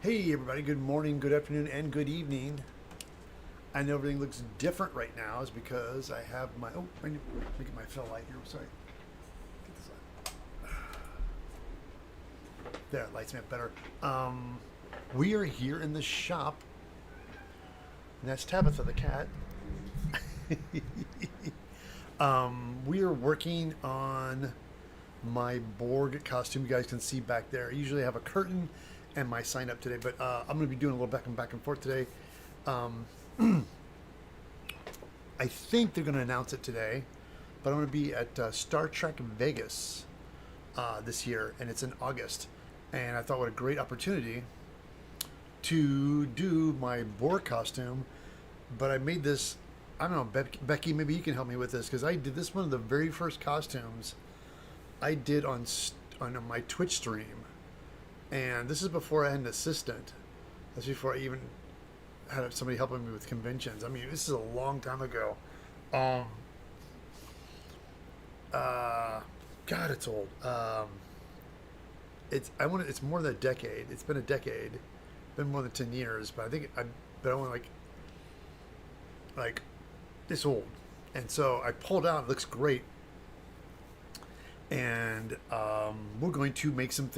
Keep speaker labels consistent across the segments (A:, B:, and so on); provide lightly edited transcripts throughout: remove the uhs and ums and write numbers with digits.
A: Hey everybody, good morning, good afternoon, and good evening. I know everything looks different right now is because I have my, let me get my fill light here, sorry. Get this light. There, lights me up better. We are here in the shop, and that's Tabitha the cat. We are working on my Borg costume. You guys can see back there. I usually have a curtain and my sign up today, but I'm going to be doing a little back and forth today. I think they're going to announce it today, but I'm going to be at Star Trek Vegas this year, and it's in August. And I thought what a great opportunity to do my Borg costume. But I made this, I don't know, Becky, maybe you can help me with this, because I did this one of the very first costumes I did on my Twitch stream. And this is before I had an assistant. That's before I even had somebody helping me with conventions. I mean, this is a long time ago. God, it's old. It's more than a decade. It's been a decade. Been more than 10 years. But I want like this old. And so I pulled out. It looks great. And we're going to make some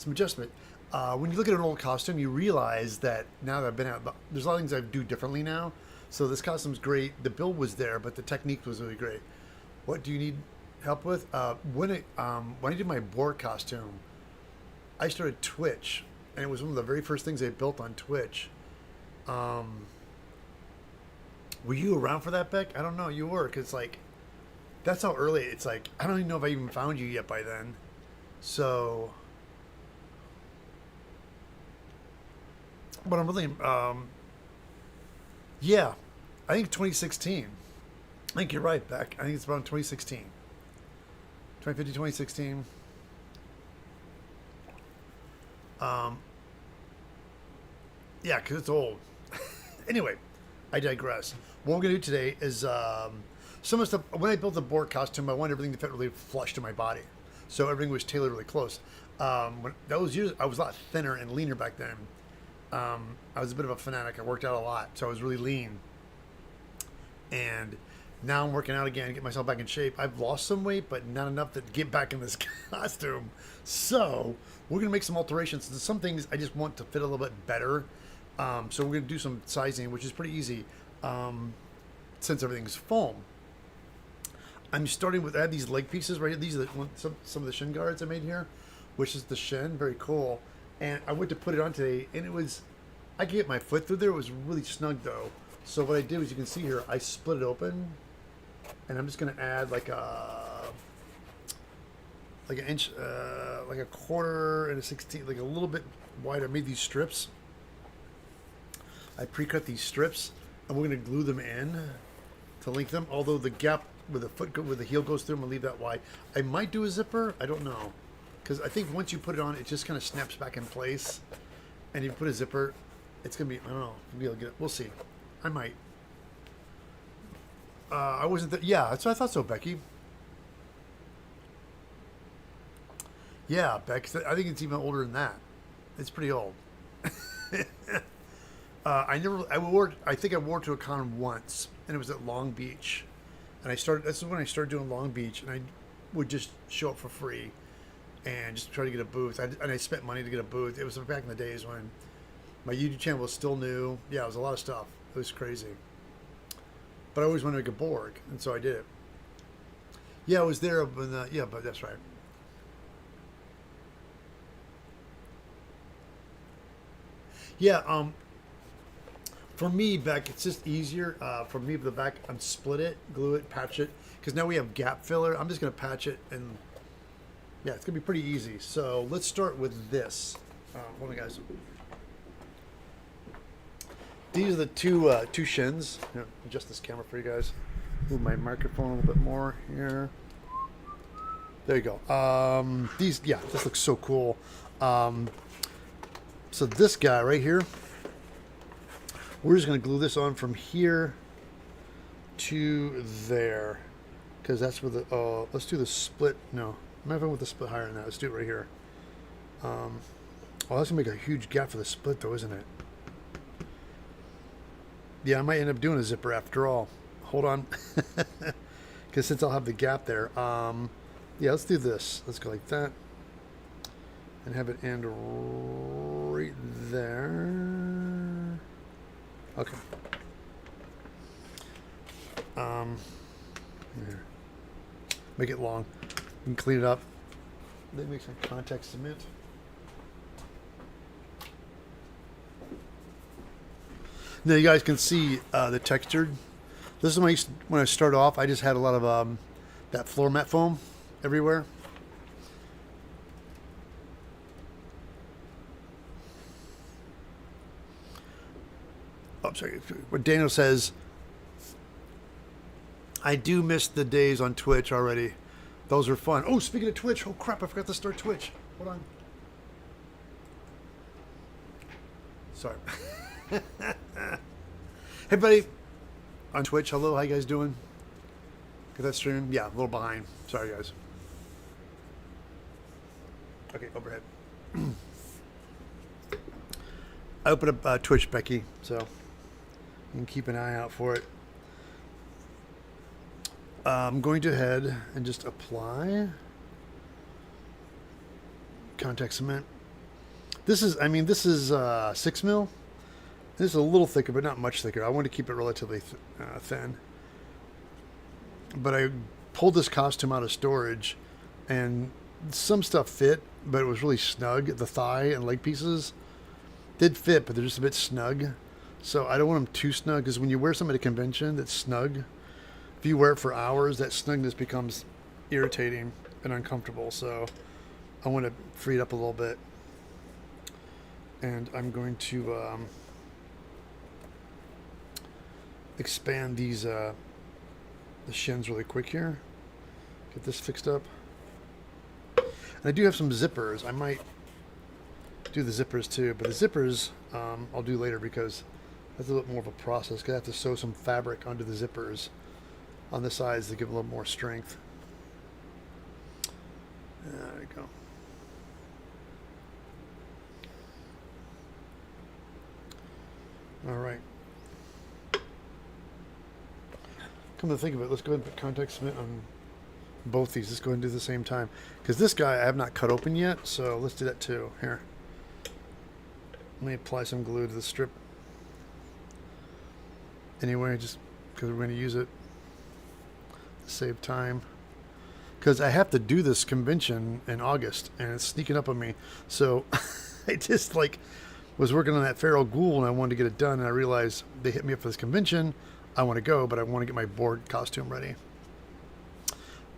A: adjustment. When you look at an old costume, you realize that now that I've been out, there's a lot of things I do differently now. So this costume's great. The build was there, but the technique was really great. What do you need help with? When I did my Borg costume, I started Twitch, and it was one of the very first things I built on Twitch. Were you around for that, Beck? I don't know. You were, because like that's how early. It's like I don't even know if I even found you yet by then. So. But I'm really, yeah, I think 2016. I think you're right, Beck. I think it's around 2016. 2015, 2016. Yeah, because it's old. Anyway, I digress. What we're going to do today is some of the stuff. When I built the Borg costume, I wanted everything to fit really flush to my body. So everything was tailored really close. When that was used, I was a lot thinner and leaner back then. I was a bit of a fanatic. I worked out a lot, so I was really lean. And now I'm working out again to get myself back in shape. I've lost some weight, but not enough to get back in this costume. So we're going to make some alterations. Some things I just want to fit a little bit better. So we're going to do some sizing, which is pretty easy since everything's foam. I'm starting with, I have these leg pieces right here. These are some of the shin guards I made here, which is the shin. Very cool. And I went to put it on today, and I could get my foot through there. It was really snug, though. So what I did, as you can see here, I split it open, and I'm just going to add like an inch, like a quarter and a 16th, like a little bit wider. I made these strips. I pre-cut these strips, and we're going to glue them in to link them. Although the gap where the heel goes through, I'm going to leave that wide. I might do a zipper. I don't know. Because I think once you put it on, it just kind of snaps back in place. And you put a zipper, it's going to be, I don't know, you'll be able to get it. We'll see. I might. I wasn't there. Yeah, that's what I thought so, Becky. Yeah, Beck. I think it's even older than that. It's pretty old. I think I wore it to a con once, and it was at Long Beach. And this is when I started doing Long Beach, and I would just show up for free. And just try to get a booth. And I spent money to get a booth. It was back in the days when my YouTube channel was still new. Yeah, it was a lot of stuff. It was crazy. But I always wanted to make a Borg, and so I did it. Yeah, I was there when yeah, but that's right. Yeah, for me, Beck, it's just easier for me for the back. Unsplit it, glue it, patch it. Because now we have gap filler. I'm just going to patch it and... Yeah, it's going to be pretty easy. So let's start with this. Hold on, guys. These are the two shins. Here, adjust this camera for you guys. Move my microphone a little bit more here. There you go. This looks so cool. So this guy right here, we're just going to glue this on from here to there. Because that's where the, let's do the split. No. I'm having with the split higher than that. Let's do it right here. Oh, that's gonna make a huge gap for the split, though, isn't it? Yeah, I might end up doing a zipper after all. Hold on. Because since I'll have the gap there. Yeah, let's do this. Let's go like that. And have it end right there. Okay. Here. Make it long. You can clean it up. Then make some contact cement. Now you guys can see the textured. This is when I start off. I just had a lot of that floor mat foam everywhere. Oh, sorry. What Daniel says, I do miss the days on Twitch already. Those are fun. Oh, speaking of Twitch, oh crap, I forgot to start Twitch. Hold on. Sorry. Hey, buddy. On Twitch, hello, how you guys doing? Get that stream? Yeah, a little behind. Sorry, guys. Okay, overhead. I opened up Twitch, Becky, so you can keep an eye out for it. I'm going to head and just apply contact cement. This is 6 mil. This is a little thicker, but not much thicker. I want to keep it relatively thin. But I pulled this costume out of storage, and some stuff fit, but it was really snug. The thigh and leg pieces did fit, but they're just a bit snug. So I don't want them too snug, because when you wear something at a convention that's snug, if you wear it for hours, that snugness becomes irritating and uncomfortable. So I want to free it up a little bit. And I'm going to expand these the shins really quick here. Get this fixed up. And I do have some zippers. I might do the zippers too, but the zippers I'll do later because that's a little more of a process. Because I have to sew some fabric onto the zippers on the sides to give a little more strength. There we go. All right. Come to think of it, let's go ahead and put contact cement on both these. Let's go ahead and do it at the same time. Because this guy I have not cut open yet, so let's do that too. Here. Let me apply some glue to the strip. Anyway, just because we're going to use it to save time. Because I have to do this convention in August, and it's sneaking up on me. So I just was working on that feral ghoul, and I wanted to get it done, and I realized they hit me up for this convention. I want to go, but I want to get my Borg costume ready.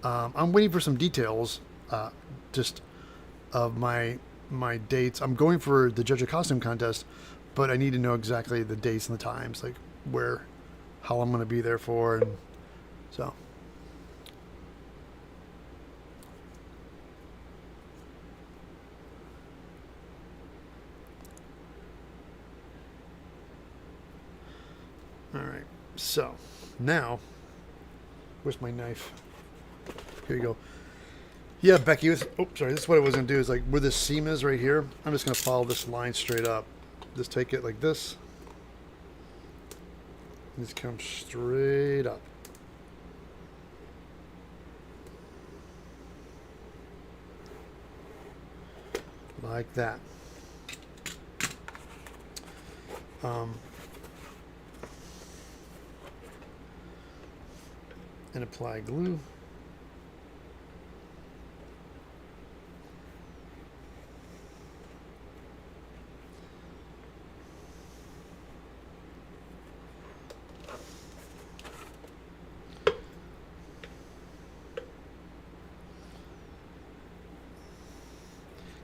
A: I'm waiting for some details, just of my dates. I'm going for the Judge a Costume contest, but I need to know exactly the dates and the times, like how I'm going to be there for, and so. All right. So now, where's my knife? Here you go. Yeah, Becky. This is what I was gonna do. Is like where this seam is right here. I'm just gonna follow this line straight up. Just take it like this. And just come straight up. Like that. And apply glue.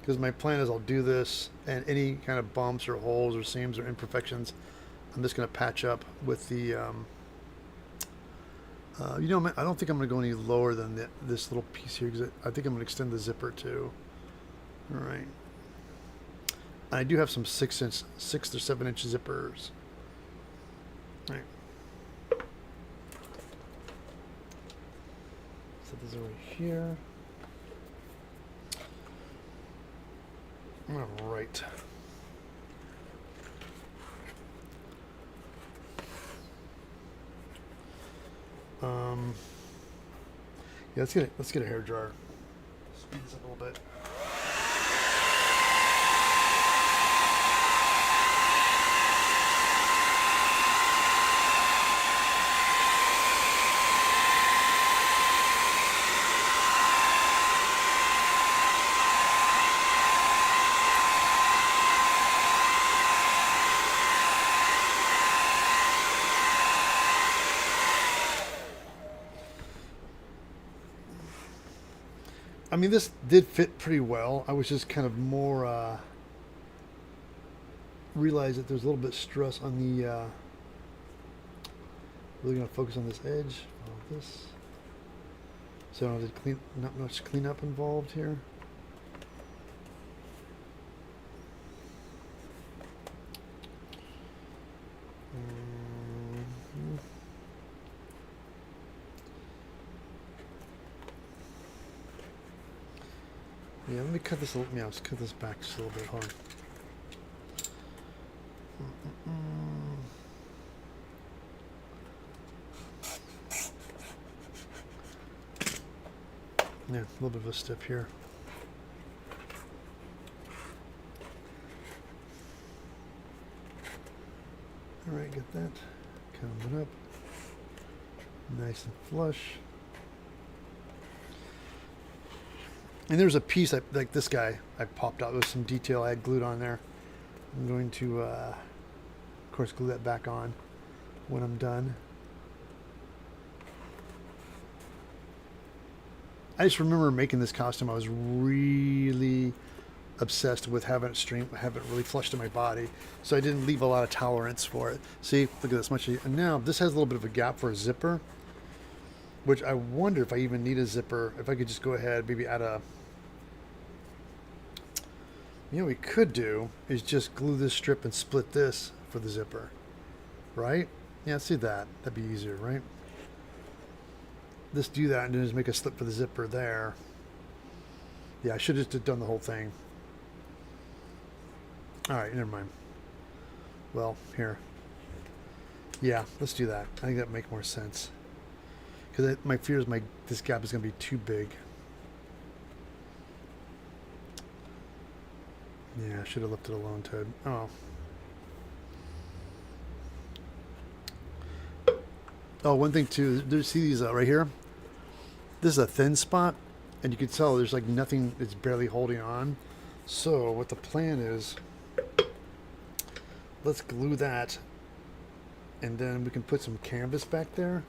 A: Because my plan is I'll do this, and any kind of bumps or holes or seams or imperfections, I'm just going to patch up with the I don't think I'm going to go any lower than this little piece here, because I think I'm going to extend the zipper too. All right. I do have some 6 or 7 inch zippers. All right. Set this over here. All right. Yeah, let's get a hair dryer. Speed this up a little bit. I mean, this did fit pretty well. I was just kind of more realized that there's a little bit of stress on the. Really going to focus on this edge. All this. So I don't have to clean. Not much cleanup involved here. Yeah, let me cut this a little. Yeah, let's cut this back just a little bit. Hold on. Yeah, a little bit of a step here. All right, get that coming up, nice and flush. And there's a piece like this guy I popped out with some detail I had glued on there. I'm going to, of course, glue that back on when I'm done. I just remember making this costume. I was really obsessed with having it really flush to my body, so I didn't leave a lot of tolerance for it. See, look at this much. And now this has a little bit of a gap for a zipper, which I wonder if I even need a zipper. If I could just go ahead, maybe add a. You know what we could do is just glue this strip and split this for the zipper, right? Yeah, let's do that. That'd be easier, right? Let's do that and then just make a slip for the zipper there. Yeah, I should have just done the whole thing. All right, never mind. Well, here. Yeah, let's do that. I think that would make more sense. Because my fear is this gap is going to be too big. Yeah, I should have left it alone, Ted. Oh. Oh, one thing too. See these right here? This is a thin spot, and you can tell there's like nothing. It's barely holding on. So what the plan is, let's glue that, and then we can put some canvas back there.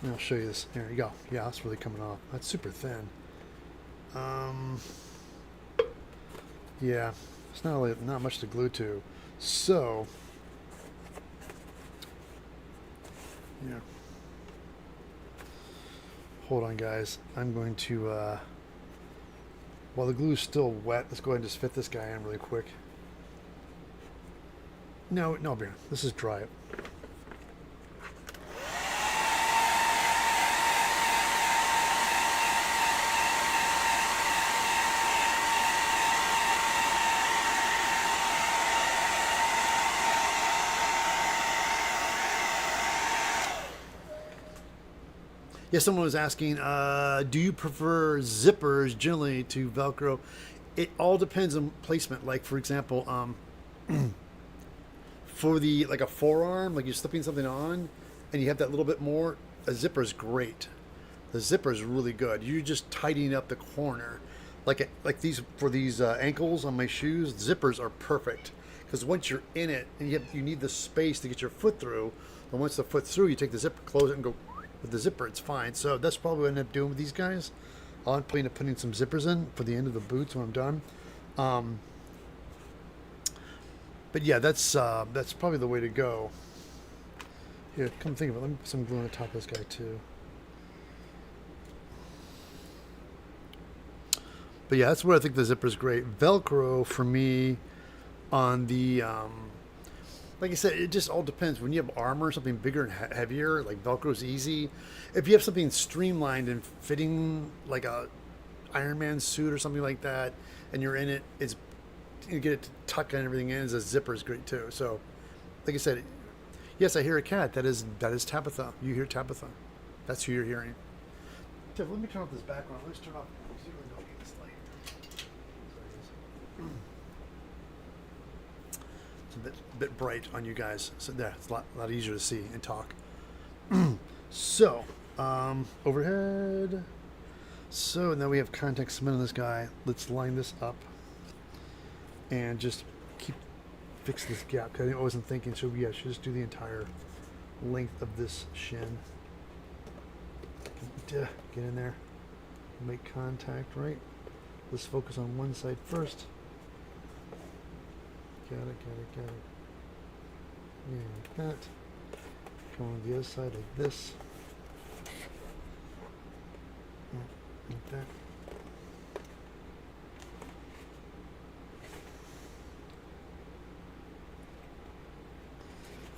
A: And I'll show you this. There you go. Yeah, that's really coming off. That's super thin. Yeah, it's not much to glue to. So, yeah. Hold on, guys. I'm going to, while the glue is still wet, let's go ahead and just fit this guy in really quick. No, Bear. This is dry. Yeah, someone was asking, do you prefer zippers generally to Velcro? It all depends on placement. Like, for example, for like a forearm, like you're slipping something on and you have that little bit more, a zipper is great. The zipper is really good. You're just tidying up the corner. Like for these ankles on my shoes, zippers are perfect. Because once you're in it and you need the space to get your foot through, and once the foot's through, you take the zipper, close it, and go. With the zipper, it's fine. So that's probably what I end up doing with these guys. I'll end up putting some zippers in for the end of the boots when I'm done. But yeah, that's probably the way to go. Here, come think of it. Let me put some glue on the top of this guy too. But yeah, that's where I think the zipper is great. Velcro for me on the like I said, it just all depends. When you have armor, something bigger and heavier, like Velcro's easy. If you have something streamlined and fitting, like a Iron Man suit or something like that, and you're in it, it's you get it to tuck and everything in. The zipper is great too. So, like I said, yes, I hear a cat. That is Tabitha. You hear Tabitha. That's who you're hearing. Tiff, let me turn off this background. Let's turn off. This light. It's a bit bright on you guys. So there, it's a lot easier to see and talk. So, overhead. So now we have contact cement on this guy. Let's line this up and just fix this gap. Cause I wasn't thinking. So yeah, I should just do the entire length of this shin. Get in there. Make contact, right? Let's focus on one side first. Got it. Yeah, like that. Come on the other side like this. Like that.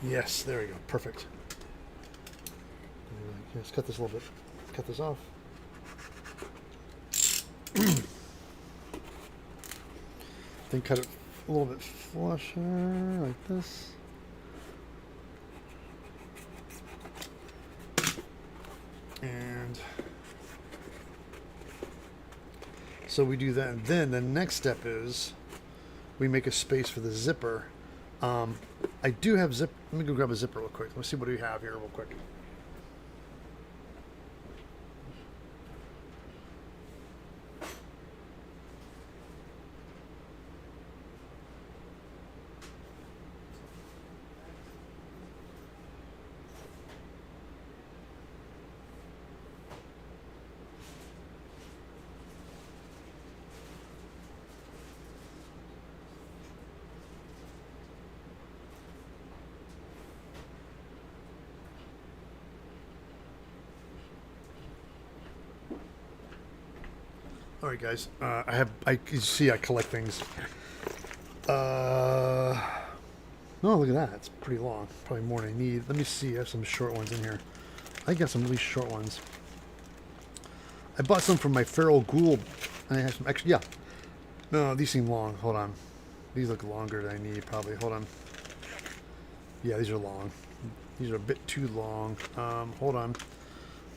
A: Yes, there we go. Perfect. Let's cut this a little bit. Cut this off. Then cut it a little bit flusher, like this. And so we do that, and then the next step is we make a space for the zipper. I do have zip. Let me go grab a zipper real quick. Let's see what we have here real quick. All right, guys. I you see I collect things. Oh, look at that. It's pretty long. Probably more than I need. Let me see. I have some short ones in here. I got some really short ones. I bought some from my feral ghoul. And I have some extra. Yeah. No, these seem long. Hold on. These look longer than I need, probably. Hold on. Yeah, these are long. These are a bit too long. Hold on.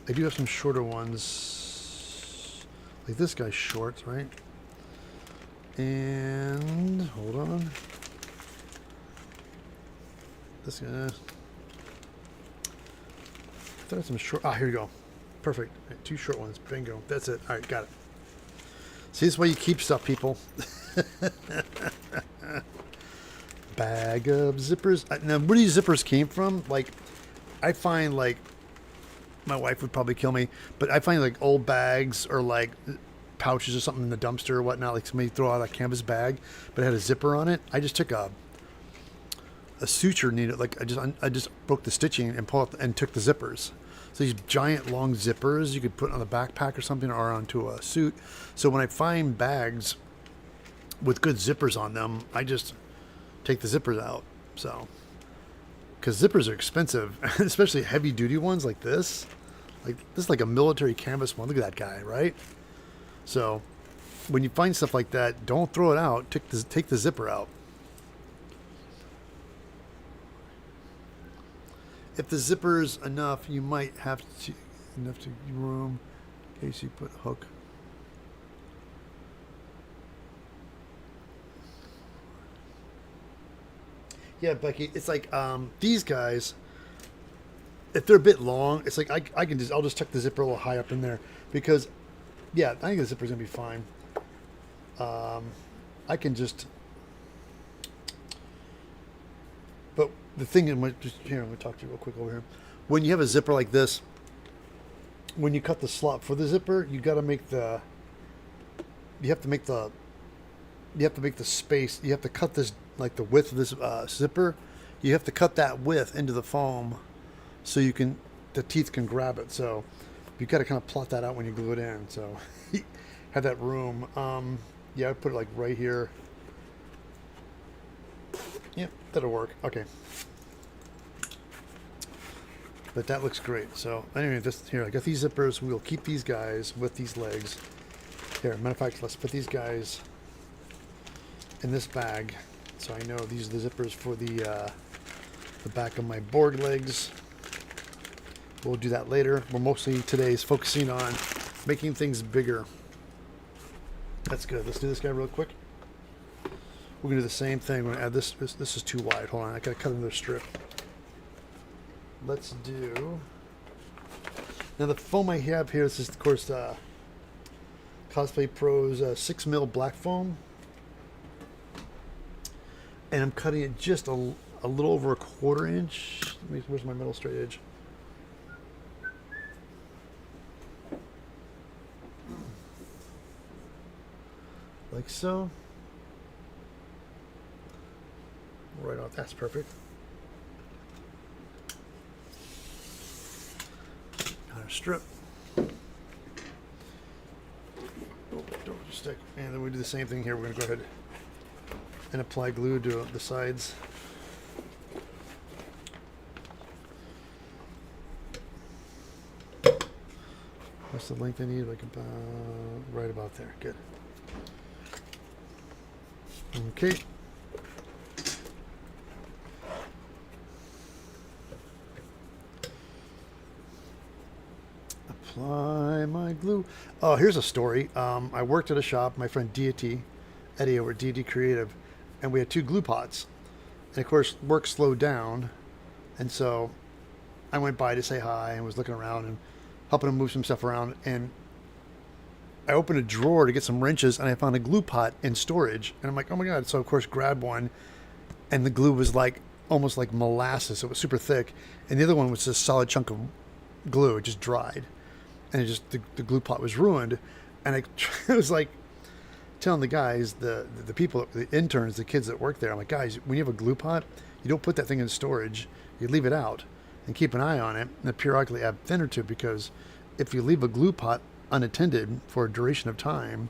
A: I do have some shorter ones. Like this guy's short, right? And hold on. This guy. I thought I had some short. Ah, here you go. Perfect. Right, 2 short ones. Bingo. That's it. All right, got it. See, this is why you keep stuff, people. Bag of zippers. Now, where these zippers came from, like, I find, like, my wife would probably kill me, but I find, like, old bags or, like, pouches or something in the dumpster or whatnot, like somebody throw out a canvas bag, but it had a zipper on it. I just took a suture needle, like, I just broke the stitching and pulled out and took the zippers. So these giant long zippers you could put on the backpack or something or onto a suit. So when I find bags with good zippers on them, I just take the zippers out. So, because zippers are expensive, especially heavy duty ones like this. Like this is like a military canvas one. Look at that guy, right? So when you find stuff like that, don't throw it out. Take the zipper out. If the zipper's enough, you might have enough room in case you put a hook. Yeah, Becky, it's like these guys, if they're a bit long, it's like I'll just tuck the zipper a little high up in there because, yeah, I think the zipper's gonna be fine. I can just, but the thing, I'm gonna talk to you real quick over here. When you have a zipper like this, when you cut the slot for the zipper, you have to make the space. You have to cut this, like the width of this zipper. You have to cut that width into the foam so the teeth can grab it. So you got to kind of plot that out when you glue it in. So have that room. Yeah, I put it like right here. Yep, that'll work. Okay. But that looks great. So anyway, here I got these zippers. We'll keep these guys with these legs. Here, matter of fact, let's put these guys in this bag. So I know these are the zippers for the back of my Borg legs. We'll do that later. We're mostly today is focusing on making things bigger. That's good. Let's do this guy real quick. We're gonna do the same thing. We're gonna add this. This is too wide. Hold on, I gotta cut another strip. Let's do. Now the foam I have here. This is of course Cosplay Pro's 6mm black foam, and I'm cutting it just a little over 1/4 inch. Where's my middle straight edge? Like so. Right off, that's perfect. Another strip. Oh, don't just stick. And then we do the same thing here. We're going to go ahead and apply glue to the sides. What's the length I need? Like about right about there. Good. Okay. Apply my glue. Oh, here's a story. I worked at a shop. My friend Eddie over at Deity Creative, and we had 2 glue pots. And of course, work slowed down, and so I went by to say hi and was looking around and helping him move some stuff around. And I opened a drawer to get some wrenches, and I found a glue pot in storage. And I'm like, oh my god! So of course, grabbed one, and the glue was like almost like molasses. It was super thick, and the other one was just a solid chunk of glue. It just dried. And it just the glue pot was ruined, and I was like telling the guys, the people, the interns, the kids that work there, I'm like, guys, when you have a glue pot, you don't put that thing in storage. You leave it out and keep an eye on it, and periodically add thinner to it, because if you leave a glue pot unattended for a duration of time,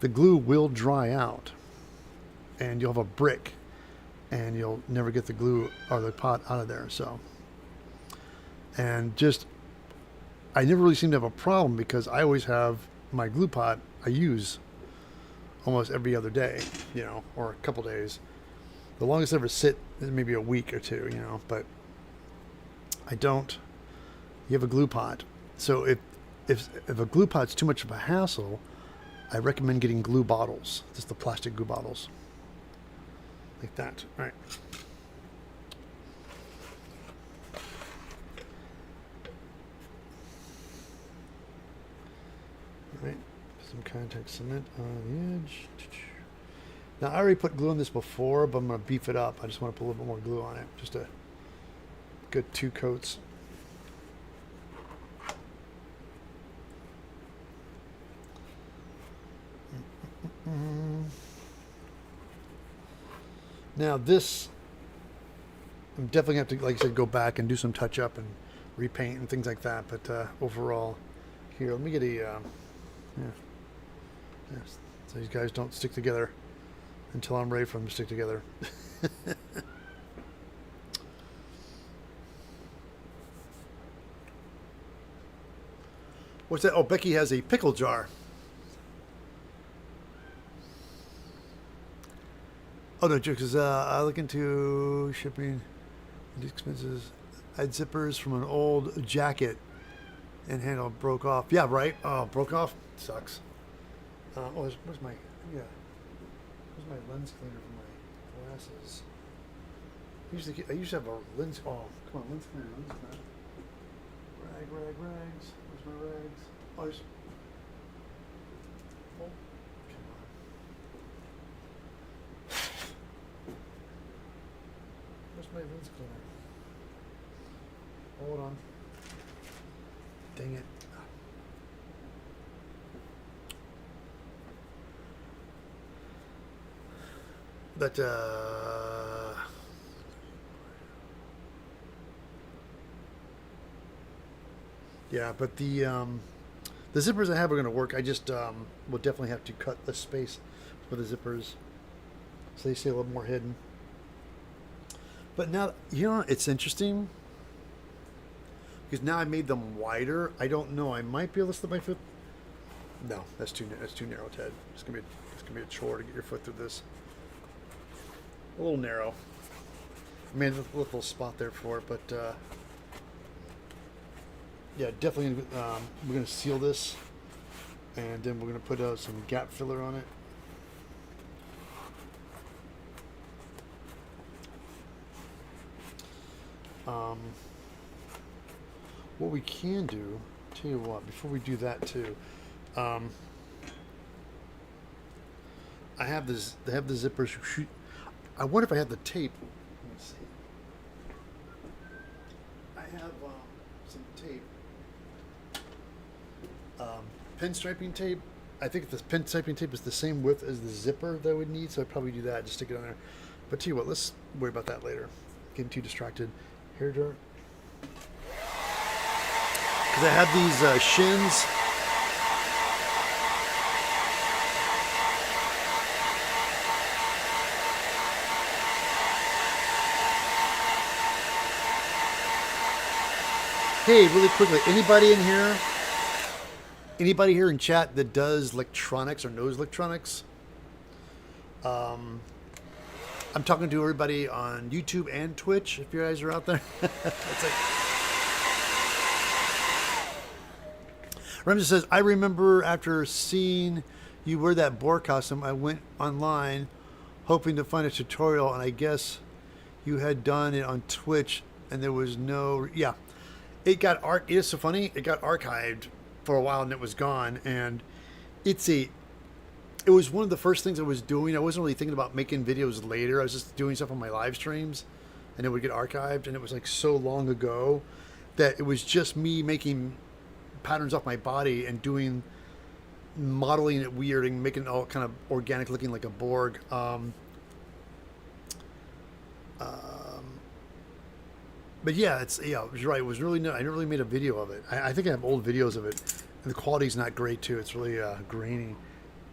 A: the glue will dry out, and you'll have a brick, and you'll never get the glue or the pot out of there. So, and just. I never really seem to have a problem, because I always have my glue pot I use almost every other day, or a couple days. The longest I ever sit is maybe a week or 2, but I don't. You have a glue pot. So if a glue pot's too much of a hassle, I recommend getting glue bottles, just the plastic glue bottles. Like that. All right. Right, some contact cement on the edge. Now I already put glue on this before, but I'm going to beef it up. I just want to put a little bit more glue on it, just a good 2 coats. Now this, I'm definitely going to have to, like I said, go back and do some touch up and repaint and things like that. But overall, here, let me get a. Yeah. So these guys don't stick together until I'm ready for them to stick together. What's that? Oh, Becky has a pickle jar. Oh no, because I look into shipping expenses. I had zippers from an old jacket, and handle broke off. Yeah, right. Oh, broke off. Sucks. Where's my lens cleaner for my glasses? I used to have a lens. Oh, come on, lens cleaner. Rags. Where's my rags? Oh, there's. Oh, come on. Where's my lens cleaner? Hold on. Dang it. But yeah, but the zippers I have are going to work. I just will definitely have to cut the space for the zippers so they stay a little more hidden. But now, it's interesting because now I made them wider. I don't know. I might be able to slip my foot. No, that's too narrow, Ted. It's gonna be a chore to get your foot through this. a little narrow. I made a little spot there for it, but yeah, definitely we're gonna seal this, and then we're gonna put some gap filler on it. What we can do, tell you what, before we do that too, I have this. They have the zippers. I wonder if I have the tape. Let me see. I have some tape, pinstriping tape. I think the pinstriping tape is the same width as the zipper that I would need, so I'd probably do that. Just stick it on there. But tell you what, let's worry about that later. Getting too distracted. Hair dryer. Because I have these shins. Hey, really quickly, anybody in here? Anybody here in chat that does electronics or knows electronics? I'm talking to everybody on YouTube and Twitch, if you guys are out there. It's like... Ramsey says, I remember after seeing you wear that Borg costume, I went online hoping to find a tutorial, and I guess you had done it on Twitch, and there was no... Yeah. It got it is so funny. It got archived for a while and it was gone. And it was one of the first things I was doing. I wasn't really thinking about making videos later. I was just doing stuff on my live streams, and it would get archived. And it was like so long ago that it was just me making patterns off my body and modeling it weird and making it all kind of organic, looking like a Borg. But yeah, it was right. It was really, I never really made a video of it. I think I have old videos of it, and the quality's not great too. It's really grainy.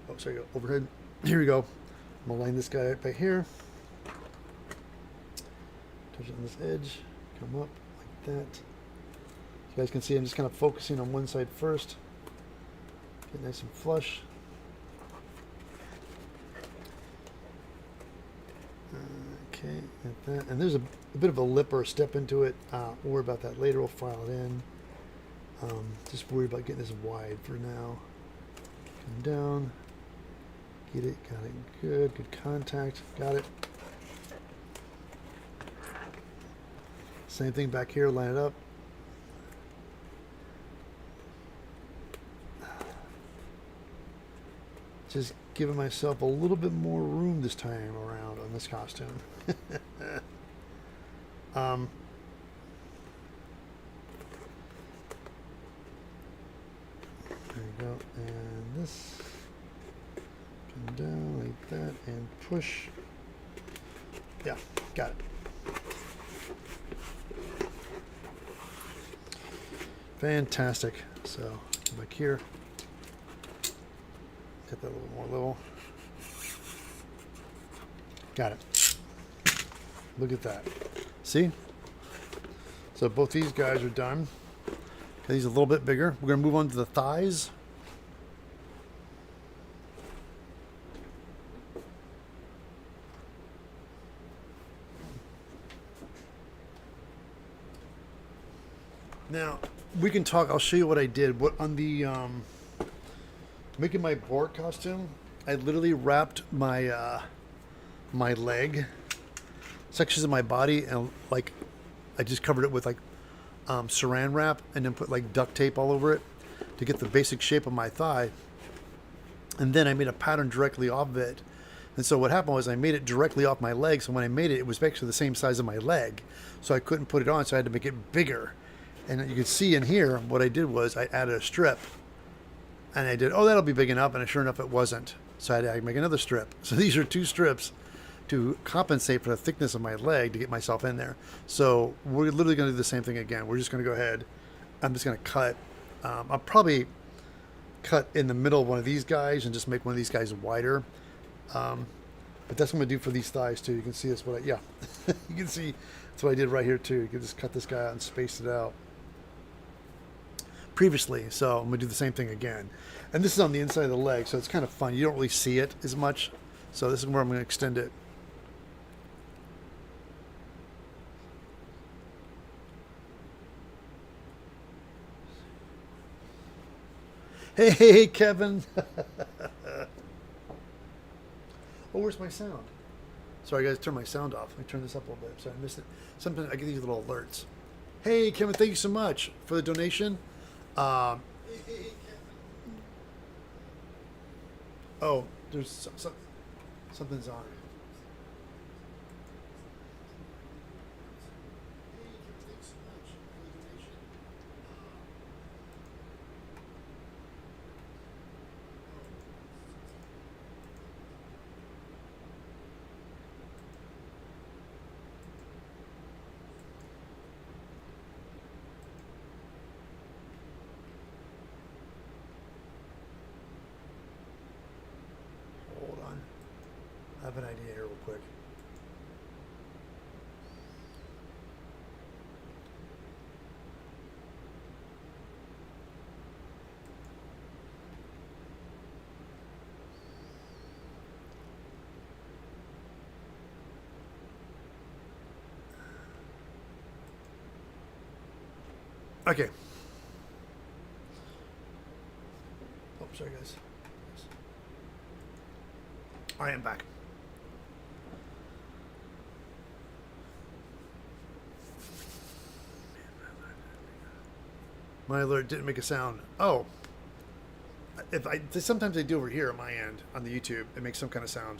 A: Oh, sorry, overhead. Here we go. I'm gonna line this guy up right here. Touch it on this edge. Come up like that. You guys can see I'm just kind of focusing on one side first. Get nice and flush. Okay, like that. And there's a bit of a lip or a step into it. We'll worry about that later. We'll file it in. Just worry about getting this wide for now. Come down. Get it. Got it. Good. Good contact. Got it. Same thing back here. Line it up. Just giving myself a little bit more room this time around on this costume. There you go. And this. Come down like that and push. Yeah, got it. Fantastic. So, come back here. Get that a little more level. Got it. Look at that. See? So both these guys are done. These are a little bit bigger. We're going to move on to the thighs. Now, we can talk. I'll show you what I did. What on the making my Borg costume, I literally wrapped my my leg, sections of my body, and like I just covered it with like saran wrap, and then put like duct tape all over it to get the basic shape of my thigh. And then I made a pattern directly off of it. And so what happened was I made it directly off my leg. So when I made it, it was actually the same size of my leg. So I couldn't put it on, so I had to make it bigger. And you can see in here, what I did was I added a strip. And I did, oh, that'll be big enough. And sure enough, it wasn't. So I had to make another strip. So these are two strips to compensate for the thickness of my leg to get myself in there. So we're literally going to do the same thing again. We're just going to go ahead. I'm just going to cut. I'll probably cut in the middle of one of these guys and just make one of these guys wider. But that's what I'm going to do for these thighs too. You can see that's what I, yeah. You can see that's what I did right here too. You can just cut this guy out and space it out previously. So I'm going to do the same thing again. And this is on the inside of the leg, so it's kind of fun. You don't really see it as much. So this is where I'm going to extend it. Hey, Kevin. Oh, where's my sound? Sorry, guys, turn my sound off. Let me turn this up a little bit. Sorry, I missed it. Sometimes I get these little alerts. Hey, Kevin, thank you so much for the donation. Hey, oh, there's something's on. Hold on. I have an idea here real quick. Okay. Oh, sorry, guys. I am back. My alert didn't make a sound. Oh. Sometimes I do over here at my end on the YouTube. It makes some kind of sound.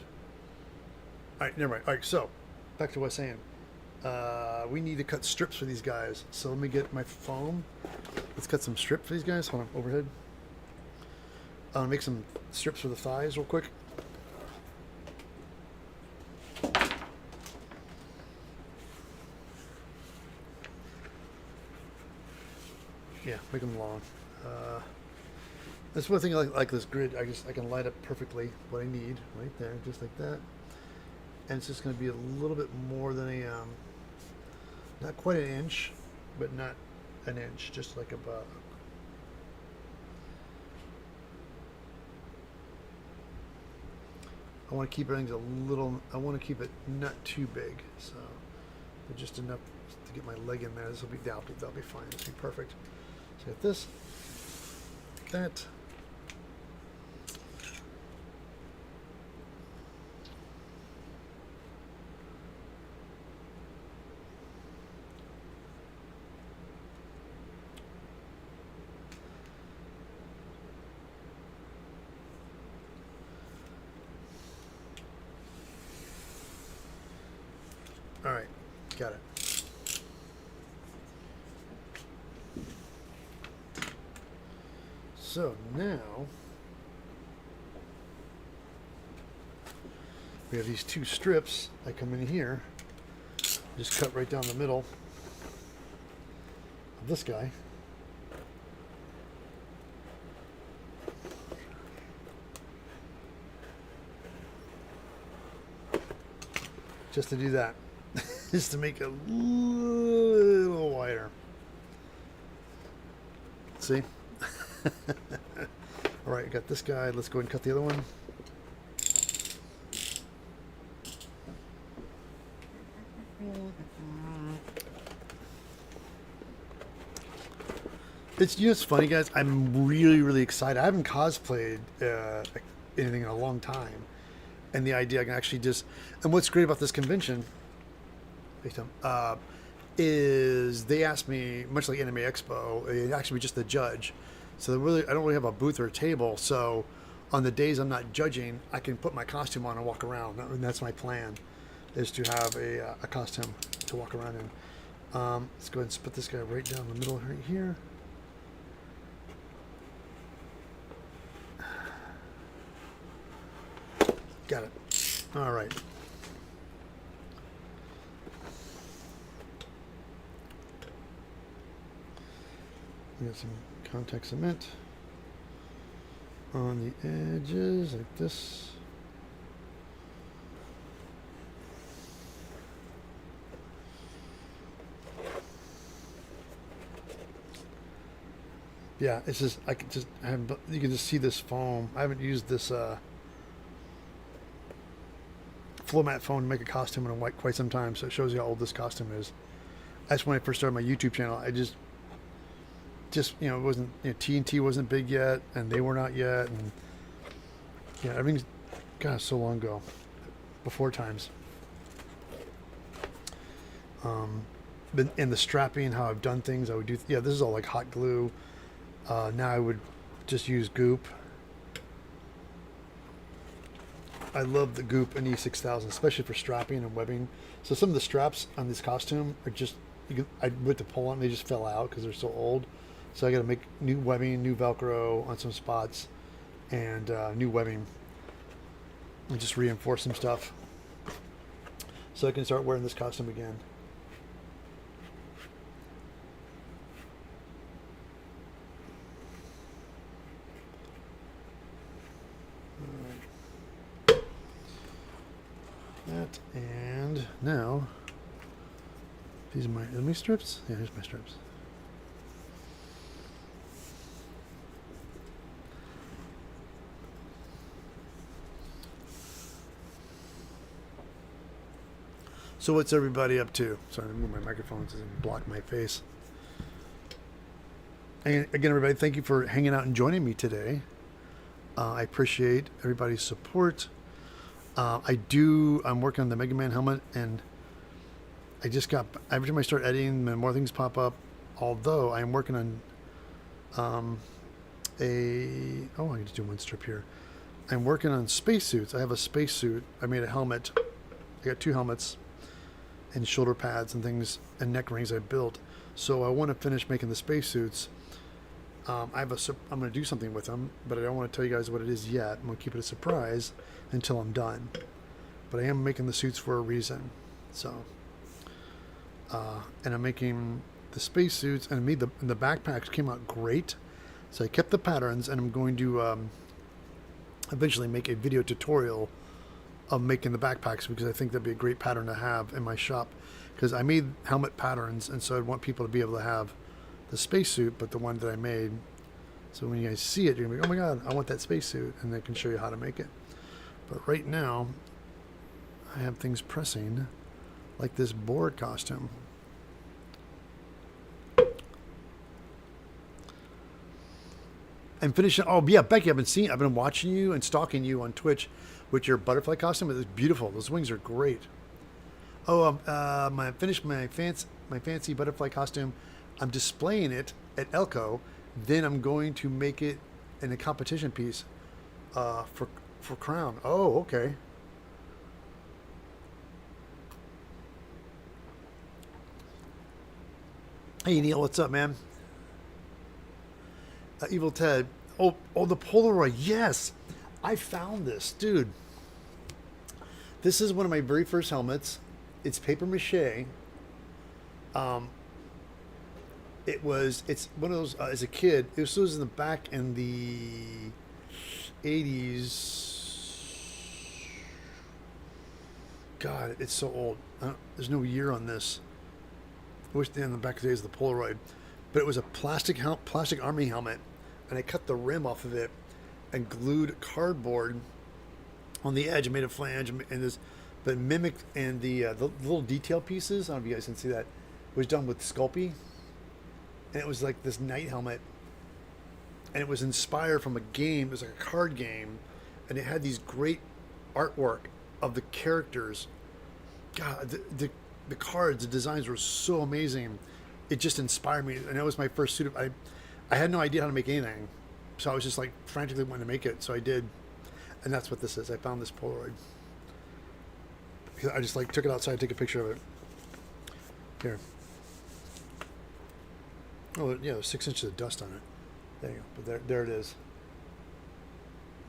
A: All right, never mind. All right, so back to what I was saying. We need to cut strips for these guys. So let me get my foam. Let's cut some strips for these guys. Hold on, overhead. I'll make some strips for the thighs real quick. Yeah, make them long. That's one thing I like this grid. I can light up perfectly what I need right there, just like that. And it's just going to be a little bit more than a, not quite an inch, but not an inch, just like about. I want to keep everything a little. I want to keep it not too big, so but just enough to get my leg in there. This will be that'll be fine. This will be perfect. So I got this, like that. All right, got it. So now we have these two strips that come in here. Just cut right down the middle of this guy. Just to do that. Just to make it a little wider. See? All right, got this guy. Let's go ahead and cut the other one. It's funny, guys. I'm really excited. I haven't cosplayed anything in a long time, and the idea I can actually and what's great about this convention is they asked me, much like Anime Expo, it actually be just the judge. So I don't really have a booth or a table. So on the days I'm not judging, I can put my costume on and walk around. And that's my plan, is to have a costume to walk around in. Let's go ahead and put this guy right down the middle right here. Got it. All right. We got some contact cement on the edges like this. Yeah, it's just you can just see this foam. I haven't used this flow mat foam to make a costume in quite some time, so it shows you how old this costume is. That's when I first started my YouTube channel. just, it wasn't, TNT wasn't big yet, and they were not yet, and yeah, everything's, gosh, so long ago, before times. But in the strapping, how I've done things, I would do, this is all like hot glue. Now I would just use goop. I love the goop in E6000, especially for strapping and webbing. So some of the straps on this costume are just, I went to pull on, they just fell out because they're so old. So I got to make new webbing, new Velcro on some spots, and new webbing, and just reinforce some stuff so I can start wearing this costume again. That, and now these are my strips. Yeah, here's my strips. So what's everybody up to? Sorry, I move my microphone so it doesn't block my face. And again, everybody, thank you for hanging out and joining me today. I appreciate everybody's support. I'm working on the Mega Man helmet, and every time I start editing, more things pop up. Although I'm working on I can just do one strip here. I'm working on spacesuits. I have a spacesuit. I made a helmet. I got 2 helmets and shoulder pads and things and neck rings I built. So I want to finish making the spacesuits. I'm going to do something with them, but I don't want to tell you guys what it is yet. I'm going to keep it a surprise until I'm done. But I am making the suits for a reason. So, and I'm making the spacesuits, and the backpacks came out great. So I kept the patterns, and I'm going to eventually make a video tutorial of making the backpacks, because I think that'd be a great pattern to have in my shop, because I made helmet patterns, and so I'd want people to be able to have the spacesuit, but the one that I made. So when you guys see it, you're gonna be, oh my god, I want that spacesuit, and I can show you how to make it. But right now, I have things pressing, like this Borg costume. I'm finishing. Oh yeah, Becky, I've been watching you and stalking you on Twitch with your butterfly costume. It's beautiful. Those wings are great. Oh, I finished my fancy butterfly costume. I'm displaying it at Elko. Then I'm going to make it in a competition piece for Crown. Oh, okay. Hey Neil, what's up, man? Evil Ted. Oh, the Polaroid. Yes, I found this, dude. This is one of my very first helmets. It's paper mache. It's one of those, as a kid, it was in the back in the 80s. God, it's so old. There's no year on this. I wish they had in the back of the days of the Polaroid. But it was a plastic army helmet, and I cut the rim off of it and glued cardboard on the edge. I made a flange and this, but mimicked, and the little detail pieces, I don't know if you guys can see that, was done with Sculpey. And it was like this night helmet, and it was inspired from a game. It was like a card game, and it had these great artwork of the characters. God, the cards, the designs were so amazing. It just inspired me, and it was my first suit. I had no idea how to make anything, so I was just like frantically wanting to make it. So I did, and that's what this is. I found this Polaroid. I just like took it outside, take a picture of it. Here. Oh yeah, there's 6 inches of dust on it. There you go. But there it is.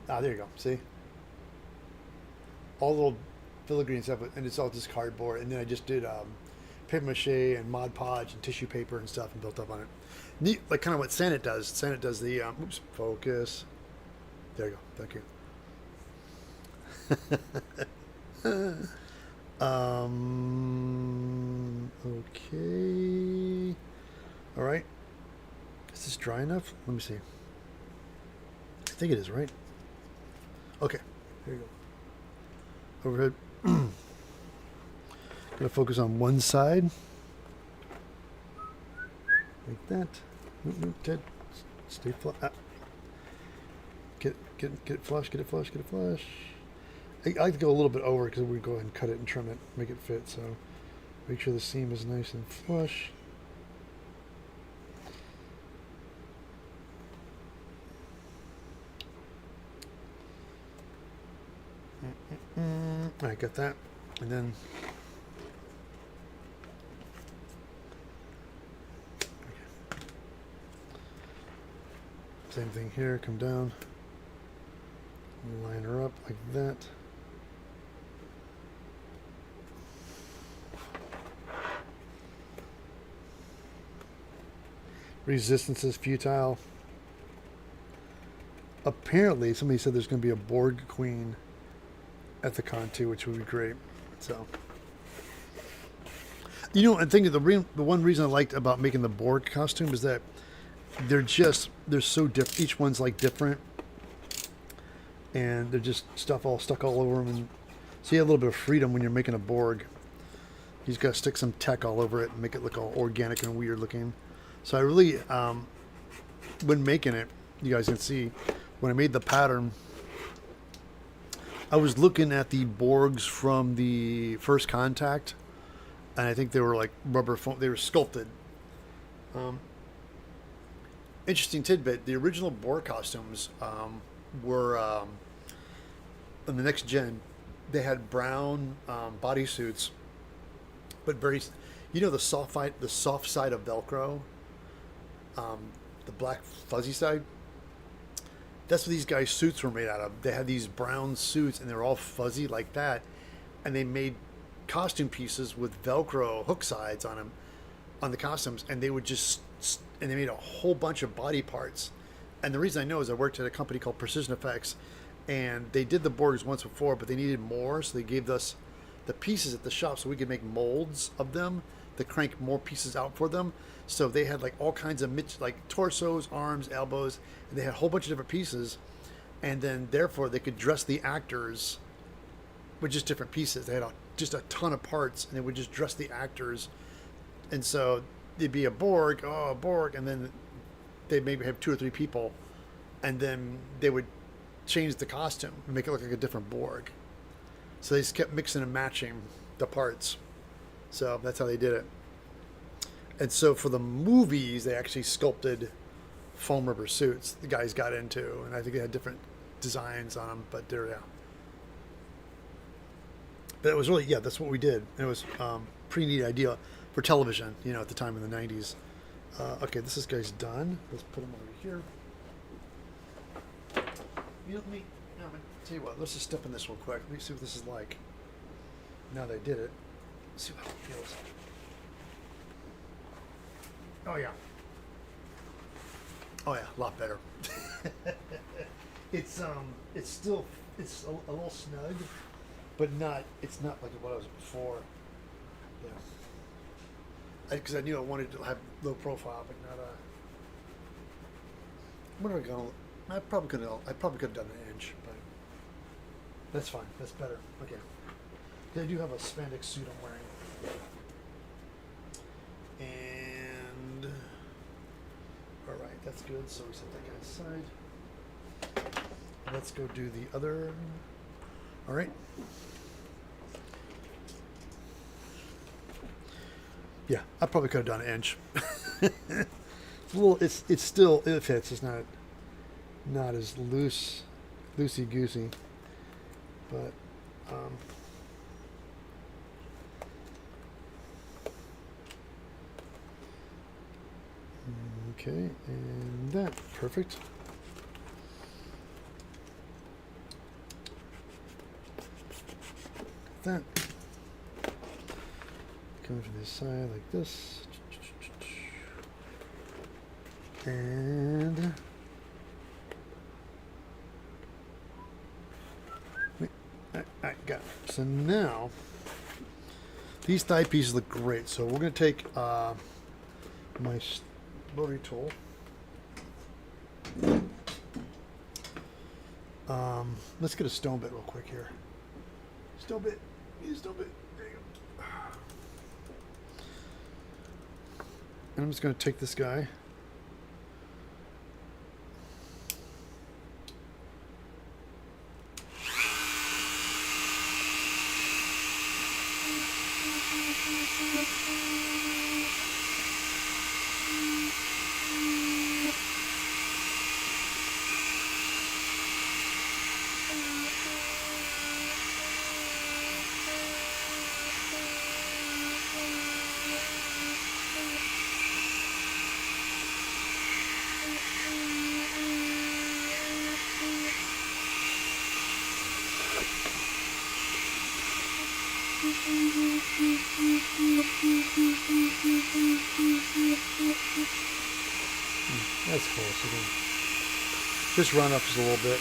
A: Ah, there you go. See? All little filigree stuff, and it's all just cardboard. And then I just did paper mache and Mod Podge and tissue paper and stuff, and built up on it. Neat, like kind of what Sanet does. Sanet does the oops, focus. There you go. Thank you. Okay. All right. Is this dry enough? Let me see. I think it is, right? Okay. Here you go. Overhead. Gonna focus on one side. Like that. Nope, nope, Ted. Stay flush. Get it flush, get it flush, get it flush. I like to go a little bit over because we go ahead and cut it and trim it, make it fit. So make sure the seam is nice and flush. I got that, and then same thing here. Come down, line her up like that. Resistance is futile. Apparently, somebody said there's going to be a Borg queen at the con too, which would be great. So, you know, I think the one reason I liked about making the Borg costume is that they're so different. Each one's like different, and they're just stuff all stuck all over them. And so you have a little bit of freedom when you're making a Borg. You just got to stick some tech all over it and make it look all organic and weird looking. So I really, when making it, you guys can see when I made the pattern, I was looking at the Borgs from the First Contact, and I think they were like rubber foam. They were sculpted. Interesting tidbit: the original Borg costumes were in the next gen. They had brown bodysuits, but very, you know, the soft side of Velcro, the black fuzzy side. That's what these guys' suits were made out of. They had these brown suits, and they were all fuzzy like that. And they made costume pieces with Velcro hook sides on them, on the costumes, and they would and they made a whole bunch of body parts. And the reason I know is I worked at a company called Precision Effects, and they did the Borgs once before, but they needed more, so they gave us the pieces at the shop so we could make molds of them to crank more pieces out for them. So they had like all kinds of like torsos, arms, elbows, and they had a whole bunch of different pieces, and then therefore they could dress the actors with just different pieces. They had just a ton of parts, and they would just dress the actors. And so there'd be a Borg, and then they'd maybe have 2 or 3 people, and then they would change the costume and make it look like a different Borg. So they just kept mixing and matching the parts. So that's how they did it. And so for the movies, they actually sculpted foam rubber suits the guys got into, and I think they had different designs on them, but they're, yeah. But it was really, yeah, that's what we did. And it was pretty neat idea for television, you know, at the time in the 90s. Okay, this guy's done. Let's put him over here. You know, tell you what, let's just step in this real quick. Let me see what this is like. Now that I did it, let's see how it feels. Oh yeah. Oh yeah, a lot better. It's still a little snug, but it's not like what I was before. Yeah. Because I knew I wanted to have low profile, but not what am I going? I probably could have done an inch, but that's fine. That's better. Okay. I do have a spandex suit I'm wearing. And all right, that's good. So we set that guy aside. Let's go do the other. All right. Yeah, I probably could have done an inch. It's a little. It's still, it fits. It's not as loosey goosey, but okay, and that perfect. That coming from this side like this, and I got it. So now these thigh pieces look great. So we're going to take my rotary tool. Let's get a stone bit real quick here. Stone bit. Need a stone bit. There you go. And I'm just going to take this guy That's cool. So just run up just a little bit.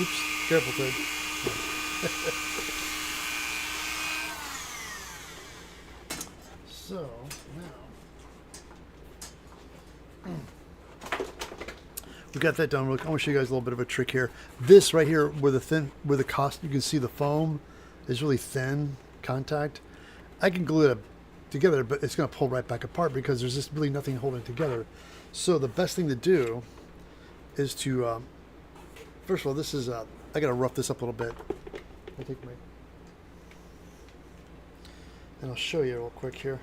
A: Oops, careful, Ted. So, now, we got that done. I want to show you guys a little bit of a trick here. This right here, where the cost, you can see the foam is really thin contact. I can glue it together, but it's going to pull right back apart because there's just really nothing holding it together. So the best thing to do is to, first of all, this is, I got to rough this up a little bit. I'll take my, and I'll show you real quick here.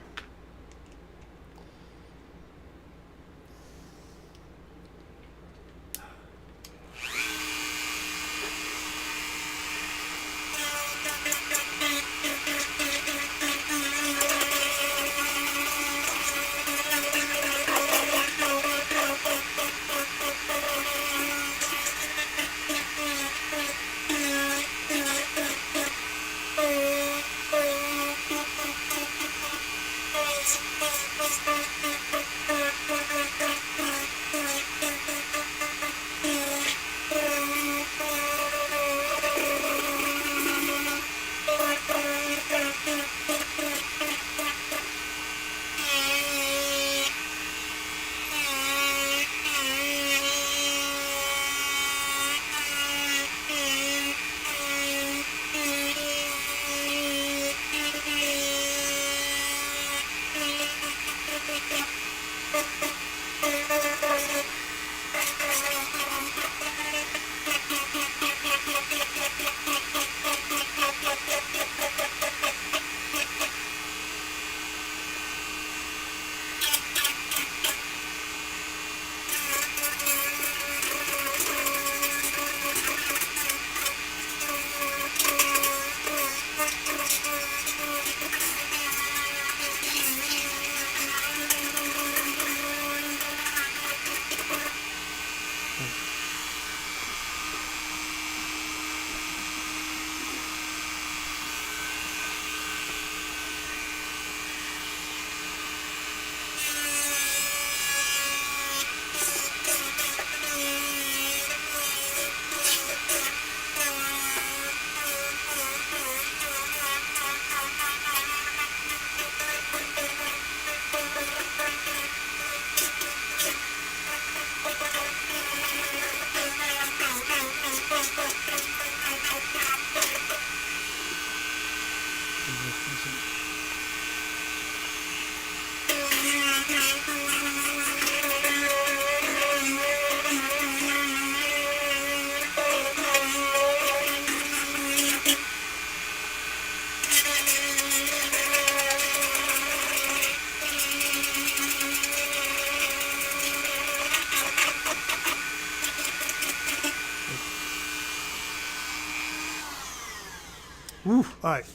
A: Woo. All right.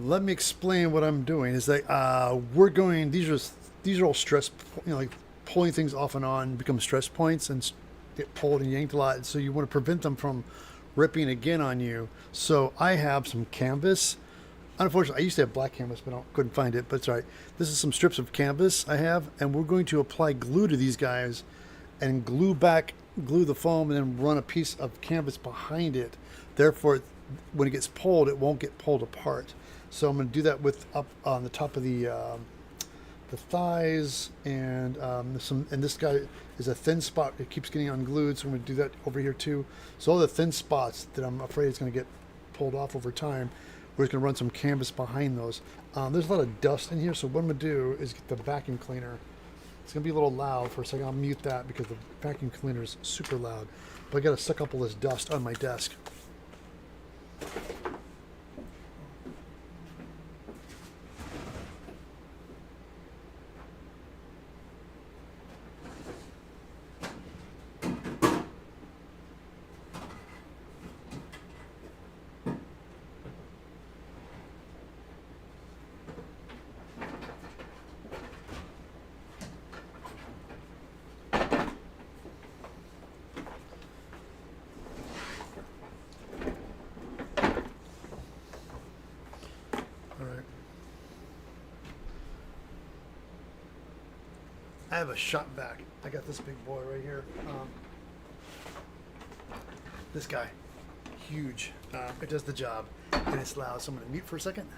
A: Let me explain what I'm doing. Is that we're going. These are all stress. Like pulling things off and on become stress points and get pulled and yanked a lot. So you want to prevent them from ripping again on you. So I have some canvas. Unfortunately, I used to have black canvas, but I couldn't find it. But it's all right. This is some strips of canvas I have, and we're going to apply glue to these guys, and glue the foam, and then run a piece of canvas behind it. Therefore, when it gets pulled, it won't get pulled apart. So I'm going to do that with up on the top of the thighs, and and this guy is a thin spot. It keeps getting unglued, so I'm going to do that over here too. So all the thin spots that I'm afraid is going to get pulled off over time, we're just going to run some canvas behind those. There's a lot of dust in here, so what I'm going to do is get the vacuum cleaner. It's going to be a little loud for a second. I'll mute that because the vacuum cleaner is super loud. But I got to suck up all this dust on my desk. All right. I have a shop vac. I got this big boy right here. This guy, huge. It does the job, and it's loud. So I'm going to mute for a second.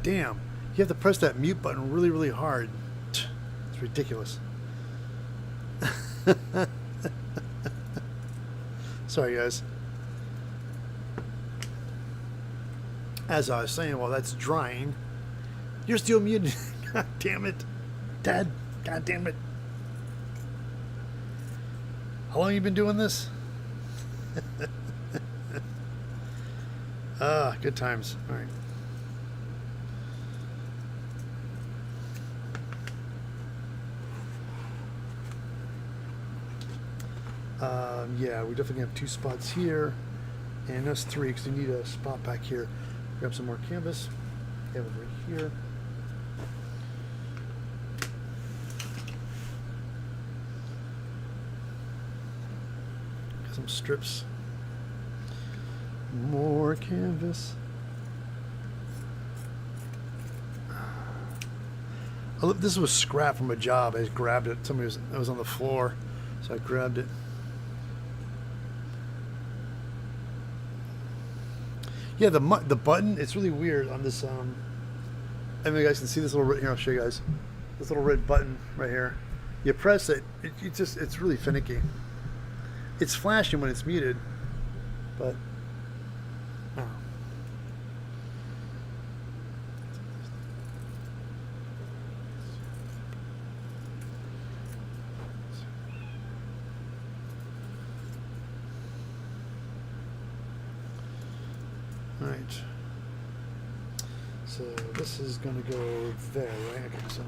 A: damn. You have to press that mute button really, really hard. It's ridiculous. Sorry, guys. As I was saying, while that's drying, you're still muted. God damn it. Dad, god damn it. How long have you been doing this? Good times. All right. Yeah, we definitely have 2 spots here, and that's 3 because we need a spot back here. Grab some more canvas. Have it right here. Got some strips. More canvas. This was scrap from a job. I just grabbed it. It was on the floor, so I grabbed it. Yeah, the button, it's really weird on this. I mean, you guys can see this little, here, I'll show you guys. This little red button right here. You press it, it's really finicky. It's flashing when it's muted, but, oh. All right. So this is going to go there, right? Okay, so.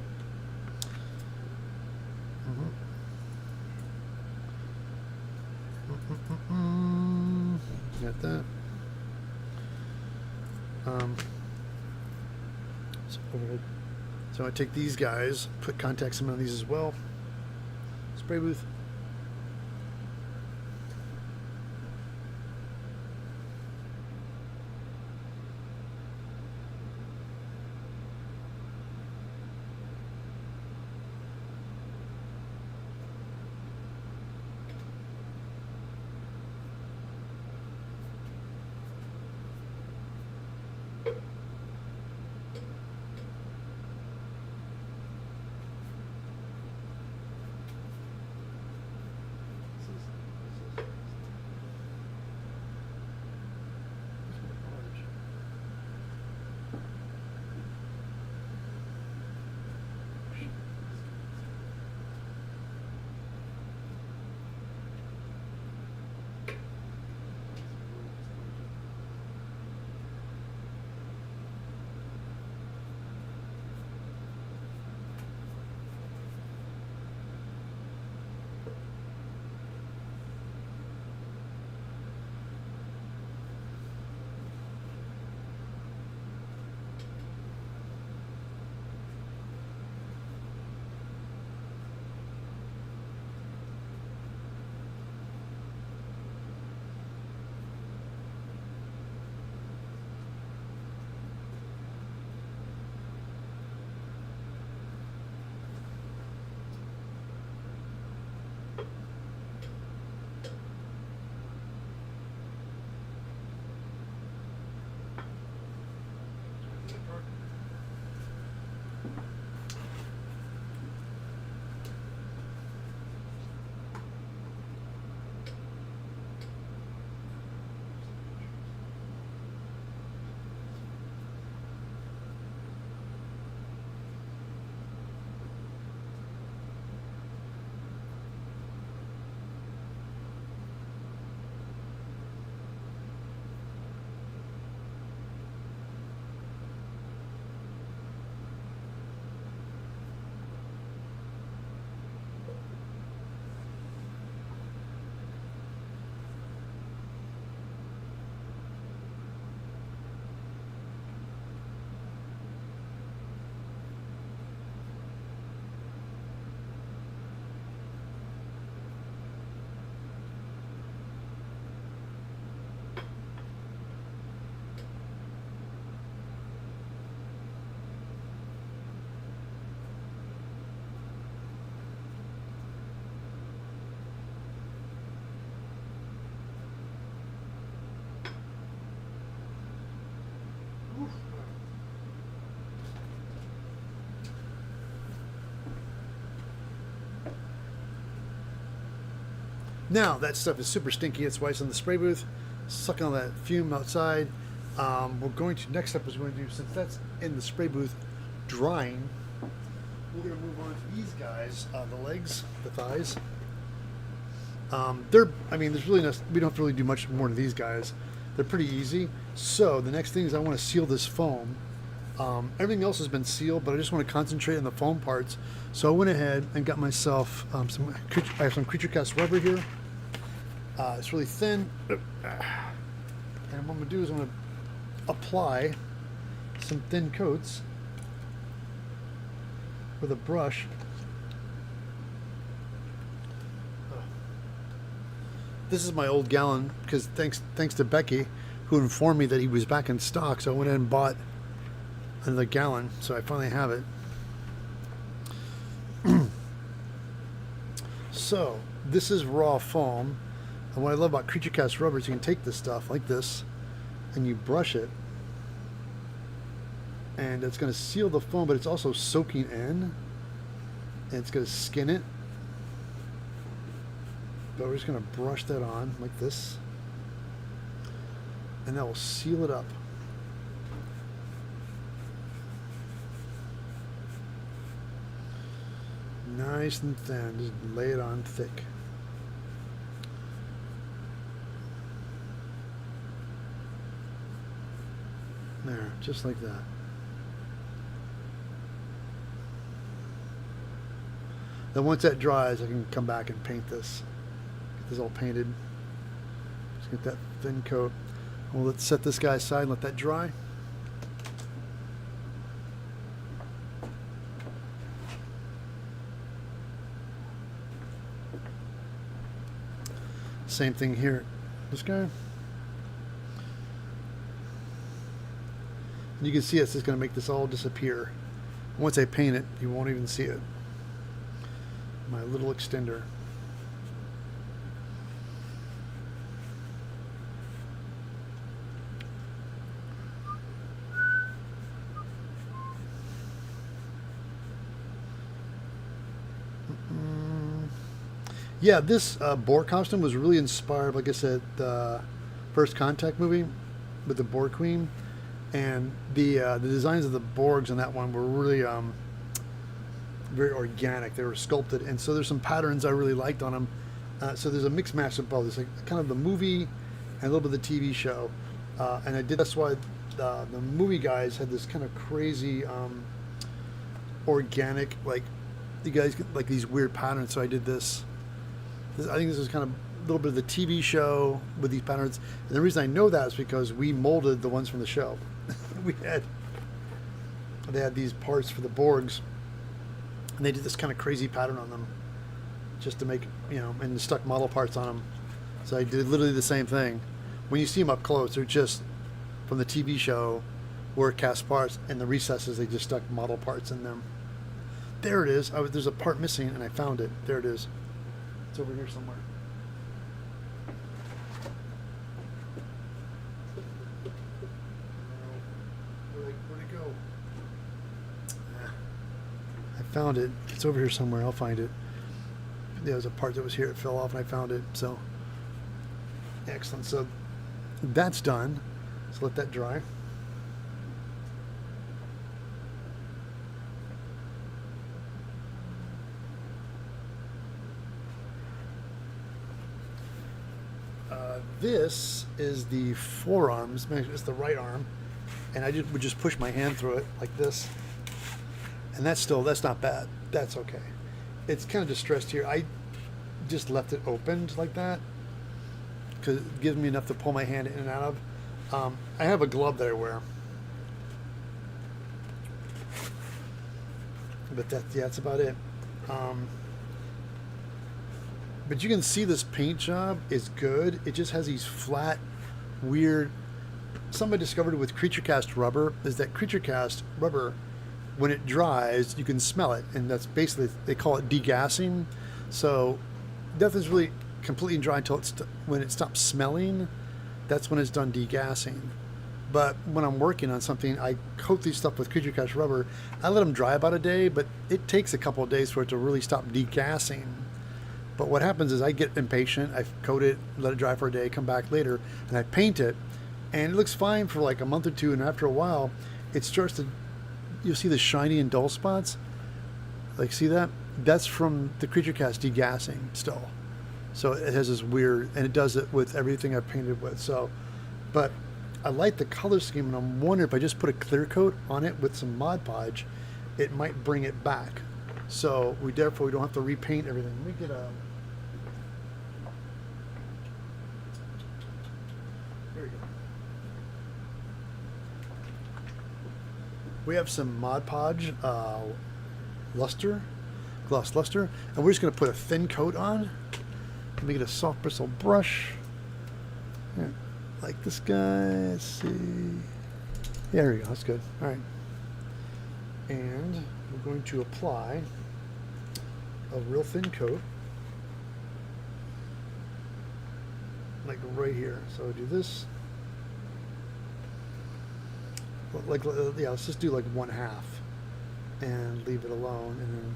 A: Got that. So overhead. So I take these guys, put contact cement on these as well. Spray booth. Now that stuff is super stinky. That's why it's in the spray booth, sucking all that fume outside. We're going to, next step is we're going to do, since that's in the spray booth drying, we're going to move on to these guys, the legs, the thighs. There's really no, we don't really do much more to these guys. They're pretty easy. So the next thing is I want to seal this foam. Everything else has been sealed, but I just want to concentrate on the foam parts. So I went ahead and got myself I have some creature cast rubber here. It's really thin. And what I'm going to do is I'm going to apply some thin coats with a brush. This is my old gallon because thanks to Becky, who informed me that he was back in stock. So I went ahead and bought another gallon. So I finally have it. So this is raw foam. And what I love about creature cast rubber is you can take this stuff like this and you brush it. And it's going to seal the foam, but it's also soaking in. And it's going to skin it. But we're just going to brush that on like this. And that will seal it up. Nice and thin. Just lay it on thick. There, just like that. Then once that dries, I can come back and paint this. Get this all painted. Just get that thin coat. Well, let's set this guy aside and let that dry. Same thing here. This guy. You can see it's just going to make this all disappear. Once I paint it, you won't even see it. My little extender. Yeah, this Borg costume was really inspired, like I said, the First Contact movie with the Borg Queen. And the designs of the Borgs in that one were really very organic. They were sculpted, and so there's some patterns I really liked on them. So there's a mix match of both. It's like kind of the movie and a little bit of the TV show. And I did. That's why the movie guys had this kind of crazy organic, like you guys get like these weird patterns. So I did this. I think this is kind of a little bit of the TV show with these patterns. And the reason I know that is because we molded the ones from the show. They had these parts for the Borgs, and they did this kind of crazy pattern on them just to make, and stuck model parts on them. So I did literally the same thing. When you see them up close, they're just from the TV show were cast parts, and the recesses, they just stuck model parts in them. There it is. There's a part missing, and I found it. There it is. It's over here somewhere. Where'd it go? I found it. It's over here somewhere. I'll find it. There was a part that was here. It fell off, and I found it. So, excellent. So, that's done. So let that dry. This is the forearms. It's the right arm, and I would just push my hand through it like this, and that's not bad. That's okay. It's kind of distressed here. I just left it opened like that because it gives me enough to pull my hand in and out of. I have a glove that I wear, but that's about it. But you can see this paint job is good. It just has these flat, weird. Somebody discovered with creature cast rubber is that creature cast rubber, when it dries, you can smell it, and that's basically, they call it degassing. So nothing's really completely dry until when it stops smelling. That's when it's done degassing. But when I'm working on something, I coat these stuff with creature cast rubber. I let them dry about a day, but it takes a couple of days for it to really stop degassing. But what happens is I get impatient. I coat it, let it dry for a day, come back later, and I paint it, and it looks fine for like a month or two. And after a while, it starts to, you'll see the shiny and dull spots. Like, see that? That's from the creature cast degassing still. So it has this weird, and it does it with everything I've painted with. So, but I like the color scheme, and I'm wondering if I just put a clear coat on it with some Mod Podge, it might bring it back. So we don't have to repaint everything. Let me get a. There we go. We have some Mod Podge gloss luster, and we're just going to put a thin coat on. Let me get a soft bristle brush. Here, like this guy. Let's see. Yeah, there we go. That's good. All right. And we're going to apply a real thin coat, like right here. So I do this. Like, yeah, let's just do like 1/2 and leave it alone, and then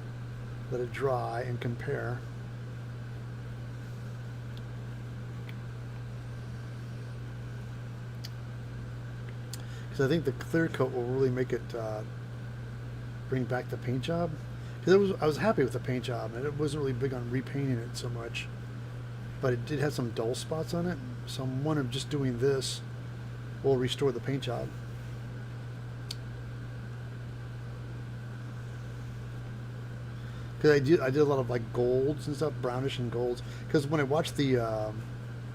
A: let it dry and compare. Because I think the clear coat will really make it bring back the paint job. Because I was happy with the paint job, and it wasn't really big on repainting it so much, but it did have some dull spots on it. So I'm wondering if just doing this will restore the paint job. Because I did a lot of like golds and stuff, brownish and golds. Because when I watched there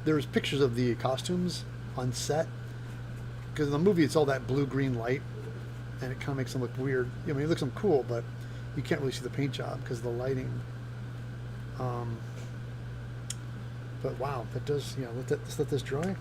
A: was pictures of the costumes on set. Because in the movie it's all that blue-green light, and it kind of makes them look weird. I mean, it looks them cool, but you can't really see the paint job because of the lighting. But wow, that does, let's let this dry.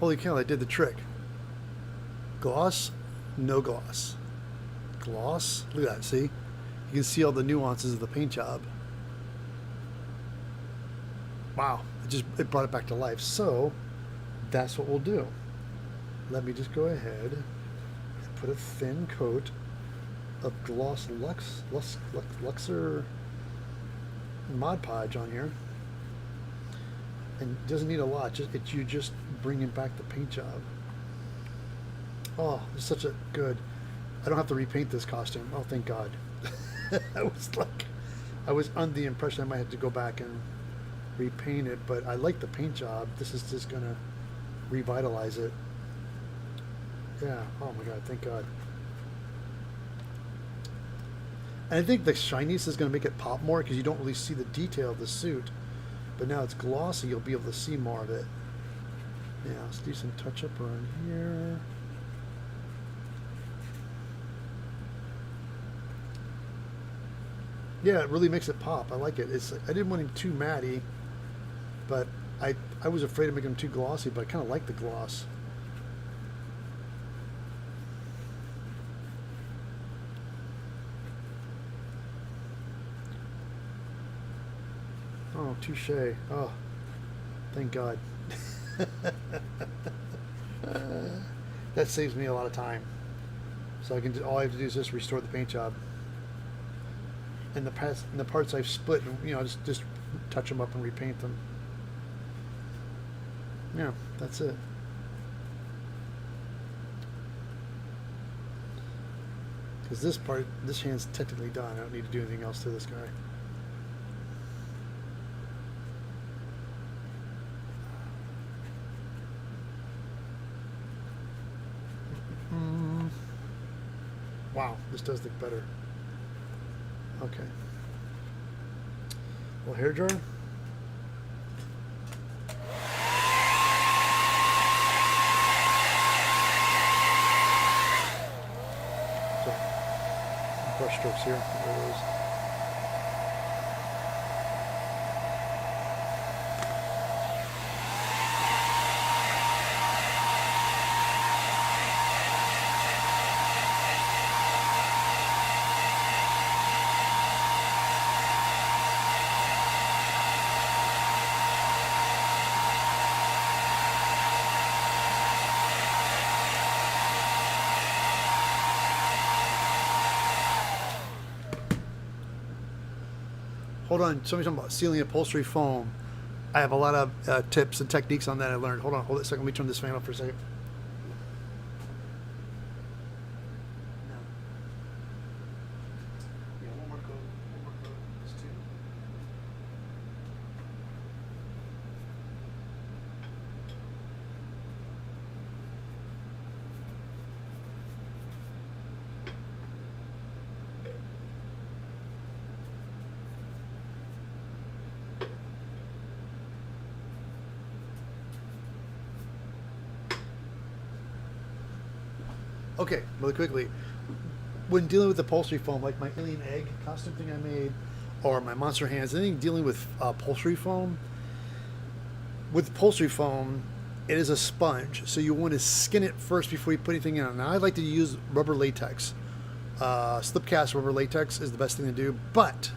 A: Holy cow, I did the trick. Gloss, no gloss. Gloss, look at that, see? You can see all the nuances of the paint job. Wow, it brought it back to life. So, that's what we'll do. Let me just go ahead and put a thin coat of gloss Luxor Mod Podge on here. And it doesn't need a lot, you just bringing back the paint job. Oh, it's such a good. I don't have to repaint this costume. Oh, thank God. I was under the impression I might have to go back and repaint it, but I like the paint job. This is just gonna revitalize it. Yeah, oh my God, thank God. And I think the shininess is gonna make it pop more because you don't really see the detail of the suit. But now it's glossy, you'll be able to see more of it. Yeah, let's do some touch up around here. Yeah, it really makes it pop. I like it. I didn't want him too matty, but I was afraid of making him too glossy, but I kind of like the gloss. Oh, touche. Oh, thank God. That saves me a lot of time. So all I have to do is just restore the paint job. And the parts I've split, just touch them up and repaint them. Yeah, that's it. Because this hand's technically done. I don't need to do anything else to this guy. Wow, this does look better. Okay. Well, hair dryer. So, brush strokes here. There it is. Hold on. Somebody's talking about sealing upholstery foam. I have a lot of tips and techniques on that I learned. Hold on. Hold it a second. Let me turn this fan off for a second. Yeah, one more coat. One more coat. Just two. Okay, really quickly. When dealing with upholstery foam, like my alien egg costume thing I made, or my monster hands, anything dealing with upholstery foam, with upholstery foam, it is a sponge, so you want to skin it first before you put anything in it. Now, I like to use rubber latex. Slip cast rubber latex is the best thing to do, but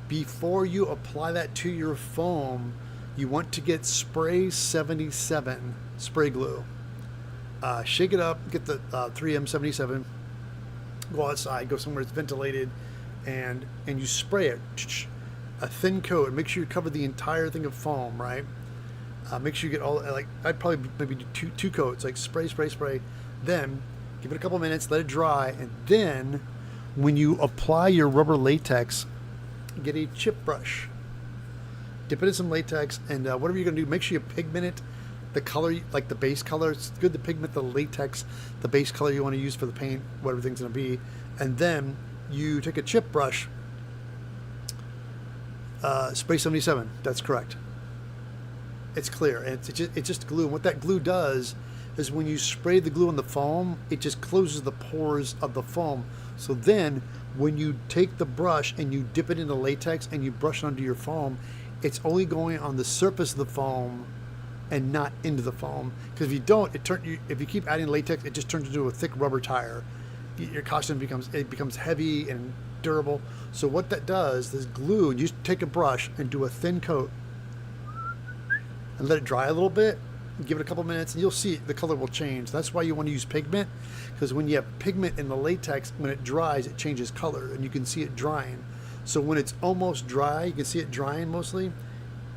A: before you apply that to your foam, you want to get spray 77 spray glue. Shake it up, get the 3M77, go outside, go somewhere that's ventilated, and you spray it, a thin coat. Make sure you cover the entire thing of foam, right? Make sure you get all, like, I'd probably maybe do two coats, like spray, spray, spray. Then give it a couple minutes, let it dry, and then when you apply your rubber latex, get a chip brush, dip it in some latex, and whatever you're gonna do, make sure you pigment it. The color, like the base color, it's good to pigment the latex, the base color you want to use for the paint, whatever thing's going to be. And then you take a chip brush, spray 77, that's correct. It's clear, and it's just glue. And what that glue does is when you spray the glue on the foam, it just closes the pores of the foam. So then when you take the brush and you dip it into latex and you brush it onto your foam, it's only going on the surface of the foam and not into the foam, because if you don't, if you keep adding latex, it just turns into a thick rubber tire. Your costume becomes heavy and durable. So what that does, this glue, you just take a brush and do a thin coat and let it dry a little bit, give it a couple minutes, and you'll see the color will change. That's why you want to use pigment, because when you have pigment in the latex, when it dries, it changes color and you can see it drying. So when it's almost dry, you can see it drying mostly,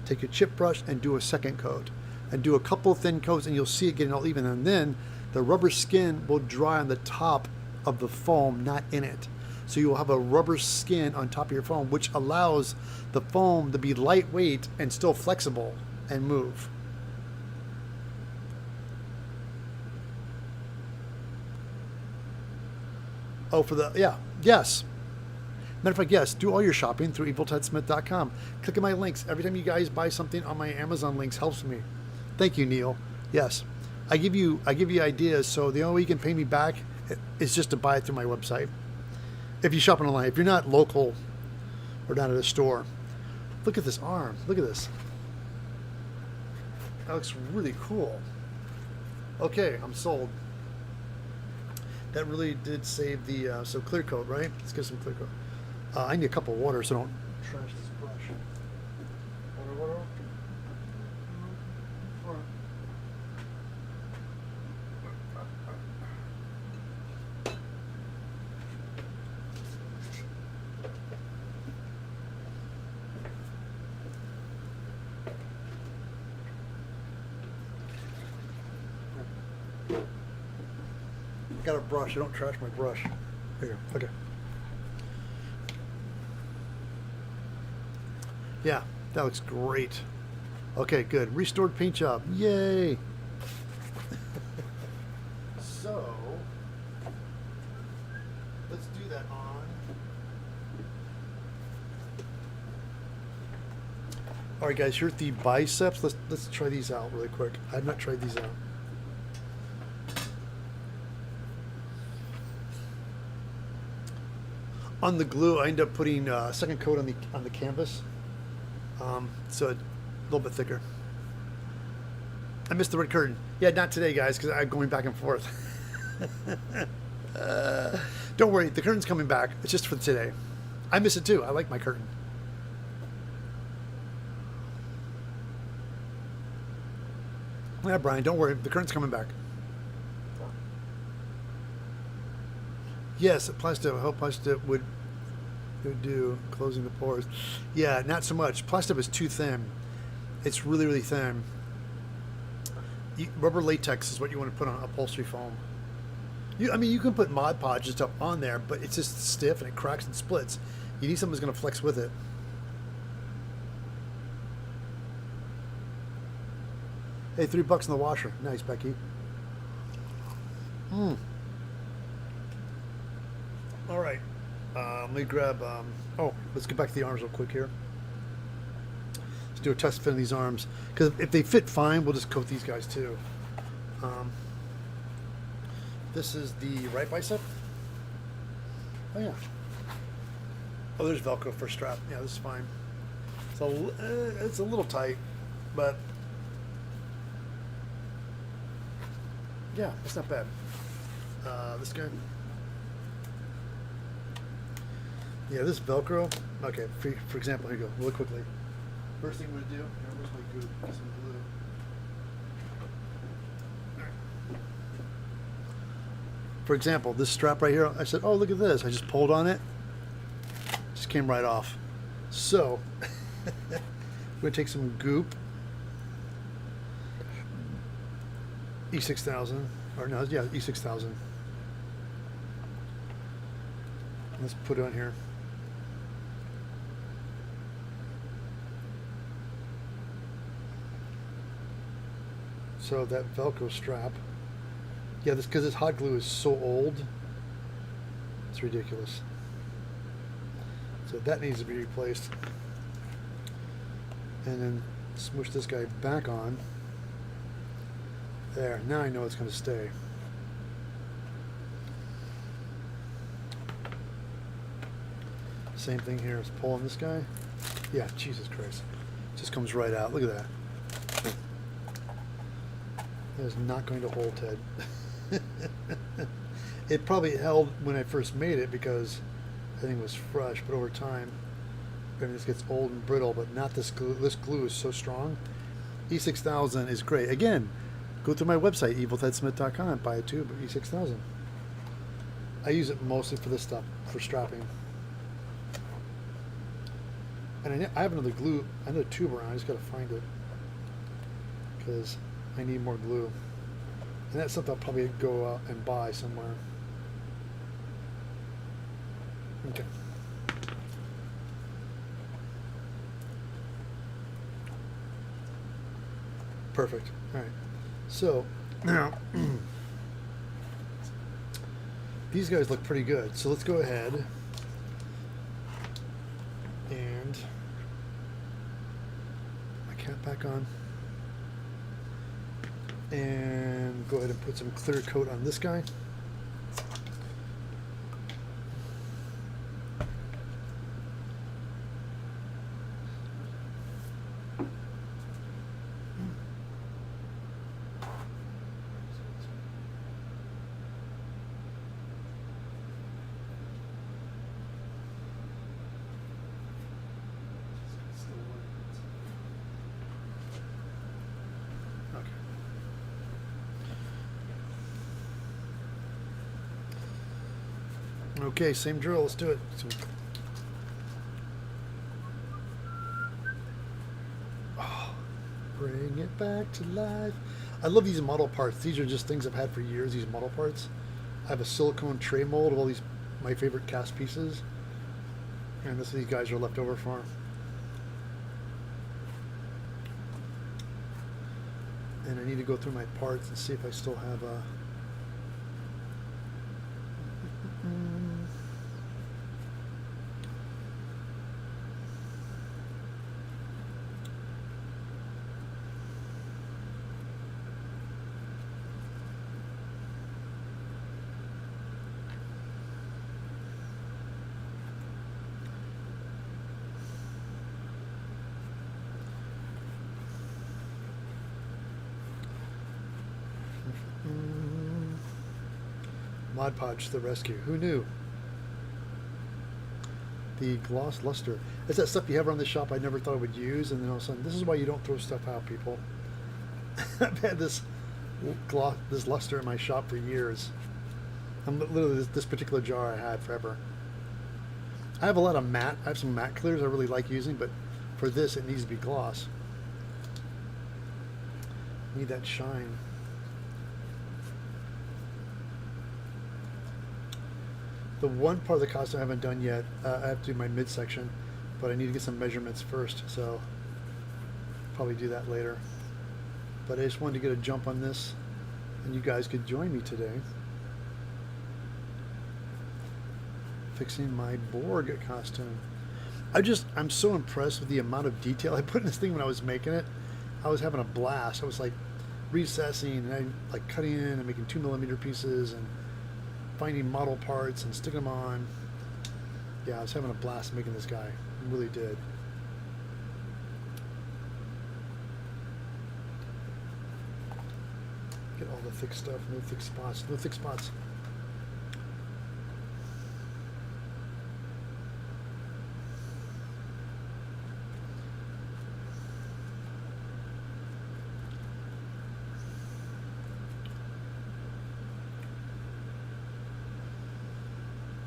A: take your chip brush and do a second coat. And do a couple thin coats, and you'll see it getting all even. And then the rubber skin will dry on the top of the foam, not in it. So you will have a rubber skin on top of your foam, which allows the foam to be lightweight and still flexible and move. Oh, yes. Matter of fact, yes, do all your shopping through eviltedsmith.com. Click on my links. Every time you guys buy something on my Amazon links helps me. Thank you, Neil. Yes, I give you ideas. So the only way you can pay me back is just to buy it through my website. If you shop online, if you're not local or not at a store, look at this arm. Look at this. That looks really cool. Okay, I'm sold. That really did save the so clear coat, right? Let's get some clear coat. I need a cup of water so don't trash this brush. Water. Got a brush. I don't trash my brush. There you go. Okay. Yeah, that looks great. Okay, good. Restored paint job. Yay! So, let's do that on. All right, guys. Here's the biceps. Let's try these out really quick. I've not tried these out. On the glue, I end up putting a second coat on the canvas, so a little bit thicker. I missed the red curtain. Yeah, not today, guys, because I'm going back and forth. Don't worry, the curtain's coming back. It's just for today. I miss it too. I like my curtain. Yeah, Brian, don't worry. The curtain's coming back. Yes, plastic. I hope plastic would it would do closing the pores. Yeah, not so much. Plastic is too thin. It's really, really thin. Rubber latex is what you want to put on upholstery foam. I mean, you can put Mod Podge and stuff on there, but it's just stiff and it cracks and splits. You need something that's going to flex with it. Hey, $3 in the washer. Nice, Becky. All right. Let me grab... let's get back to the arms real quick here. Let's do a test fit of these arms. Because if they fit fine, we'll just coat these guys too. This is the right bicep. Oh, yeah. Oh, there's Velcro for strap. Yeah, this is fine. So it's a little tight, but yeah, it's not bad. This guy. Yeah, this Velcro. Okay, for example, here you go. Really quickly. First thing I'm going to do, where's my glue? Get some glue. For example, this strap right here, I said, oh, look at this. I just pulled on it. Just came right off. So, we're going to take some goop. E6000. Or no, yeah, E6000. Let's put it on here. So that Velcro strap. Yeah, this because this hot glue is so old. It's ridiculous. So that needs to be replaced. And then smoosh this guy back on. There, now I know it's going to stay. Same thing here, is pulling this guy. Yeah, Jesus Christ. Just comes right out. Look at that. That is not going to hold, Ted. It probably held when I first made it because I think it was fresh, but over time, I mean, this gets old and brittle, but not this glue. This glue is so strong. E6000 is great. Again, go to my website, eviltedsmith.com, buy a tube of E6000. I use it mostly for this stuff, for strapping. And I have another glue, another tube around. I just got to find it because I need more glue. And that's something I'll probably go out and buy somewhere. Okay. Perfect. All right. So now these guys look pretty good. So let's go ahead and my cap back on. And go ahead and put some clear coat on this guy. Okay, same drill. Let's do it. Oh, bring it back to life. I love these model parts. These are just things I've had for years, these model parts. I have a silicone tray mold of all these, my favorite cast pieces. And these guys are left over for. And I need to go through my parts and see if I still have a... Mod Podge to the rescue. Who knew? The gloss luster. It's that stuff you have around the shop I never thought I would use, and then all of a sudden, this is why you don't throw stuff out, people. I've had this gloss, this luster in my shop for years. I'm literally this particular jar I had forever. I have a lot of matte. I have some matte clears I really like using, but for this it needs to be gloss. Need that shine. The one part of the costume I haven't done yet, I have to do my midsection, but I need to get some measurements first, so probably do that later. But I just wanted to get a jump on this, and you guys could join me today. Fixing my Borg costume. I'm so impressed with the amount of detail I put in this thing when I was making it. I was having a blast. I was like recessing and I like cutting in and making 2mm pieces and finding model parts and sticking them on. Yeah, I was having a blast making this guy. I really did. Get all the thick stuff, no thick spots, no thick spots.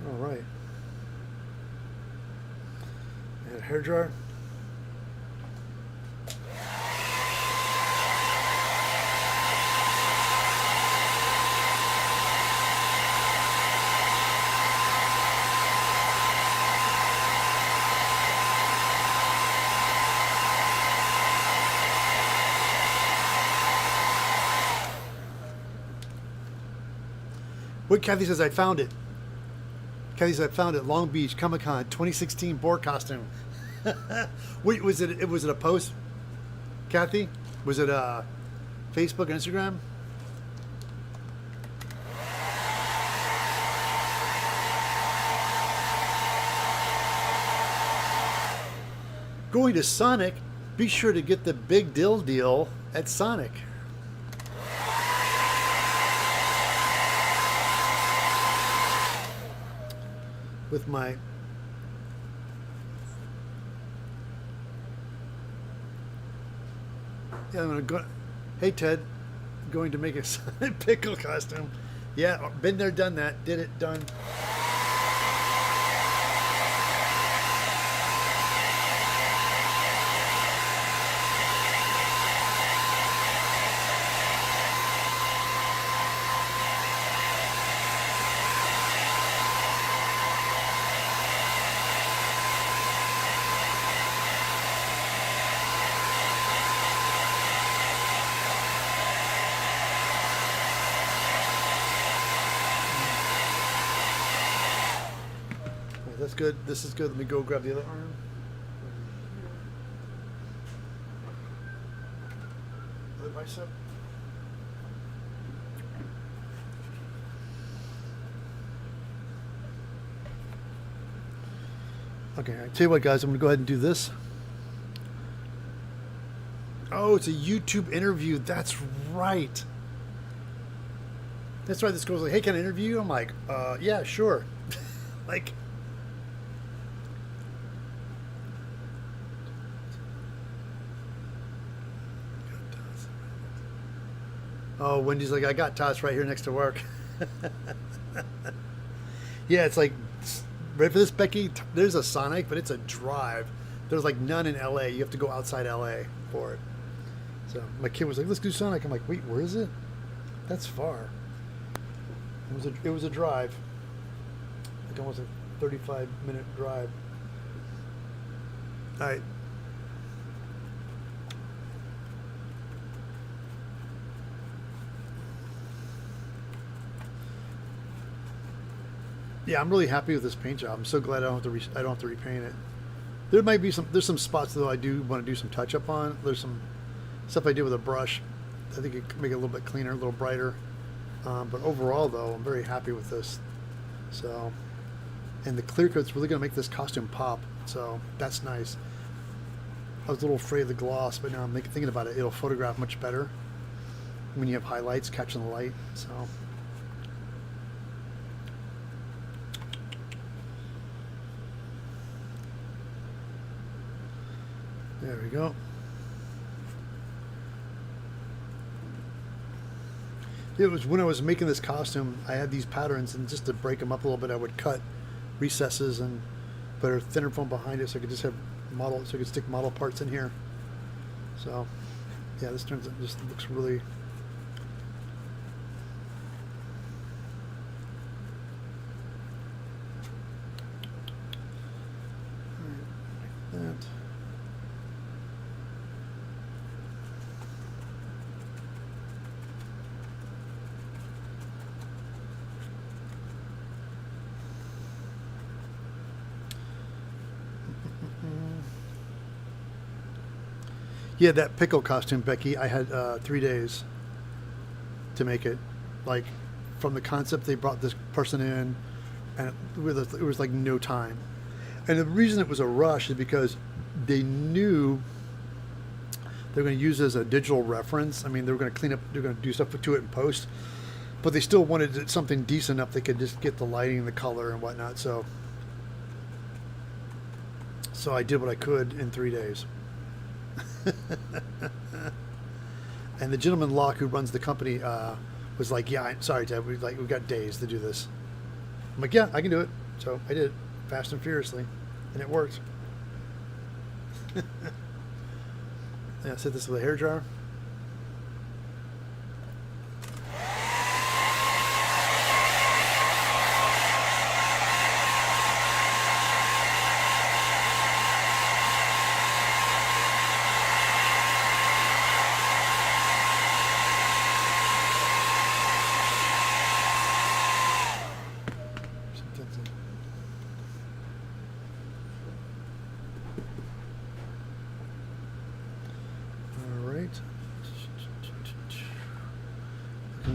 A: All right. And a hair dryer. What Kathy says, I found it. Kathy says, I found it. Long Beach Comic Con 2016 Borg costume. Wait, was it a post, Kathy? Was it Facebook and Instagram? Going to Sonic, be sure to get the big deal at Sonic. With my I'm gonna go. Hey Ted, going to make a pickle costume. Yeah, been there, done that. Did it, done. That's good. This is good. Let me go grab the other arm. Other bicep. Okay, I tell you what, guys, I'm going to go ahead and do this. Oh, it's a YouTube interview. That's right. That's right. This girl's like, hey, can I interview you? I'm like, yeah, sure. Like, oh, Wendy's like, I got Tots right here next to work. Yeah, it's like, right for this, Becky, there's a Sonic, but it's a drive. There's like none in LA. You have to go outside LA for it. So my kid was like, let's do Sonic. I'm like, wait, where is it? That's far. It was a drive. Like almost a 35-minute drive. All right. Yeah, I'm really happy with this paint job. I'm so glad I don't have to repaint it. There might be there's some spots though I do want to do some touch up on. There's some stuff I did with a brush. I think it could make it a little bit cleaner, a little brighter. But overall though, I'm very happy with this. So, and the clear coat's really gonna make this costume pop. So that's nice. I was a little afraid of the gloss, but now I'm thinking about it. It'll photograph much better when you have highlights catching the light. So. There we go. It was when I was making this costume, I had these patterns, and just to break them up a little bit, I would cut recesses and but a thinner foam behind it, so I could just have model, so I could stick model parts in here. So, yeah, this turns out just looks really. Like that. Yeah, that pickle costume, Becky, I had 3 days to make it. Like, from the concept, they brought this person in, and it was like no time. And the reason it was a rush is because they knew they were going to use it as a digital reference. I mean, they were going to clean up, they were going to do stuff to it in post, but they still wanted something decent enough they could just get the lighting, the color, and whatnot. So I did what I could in 3 days. And the gentleman Locke who runs the company was like, "Yeah, sorry, Ted, we've got days to do this." I'm like, "Yeah, I can do it." So I did it fast and furiously, and it worked. Yeah, set this with a hair dryer.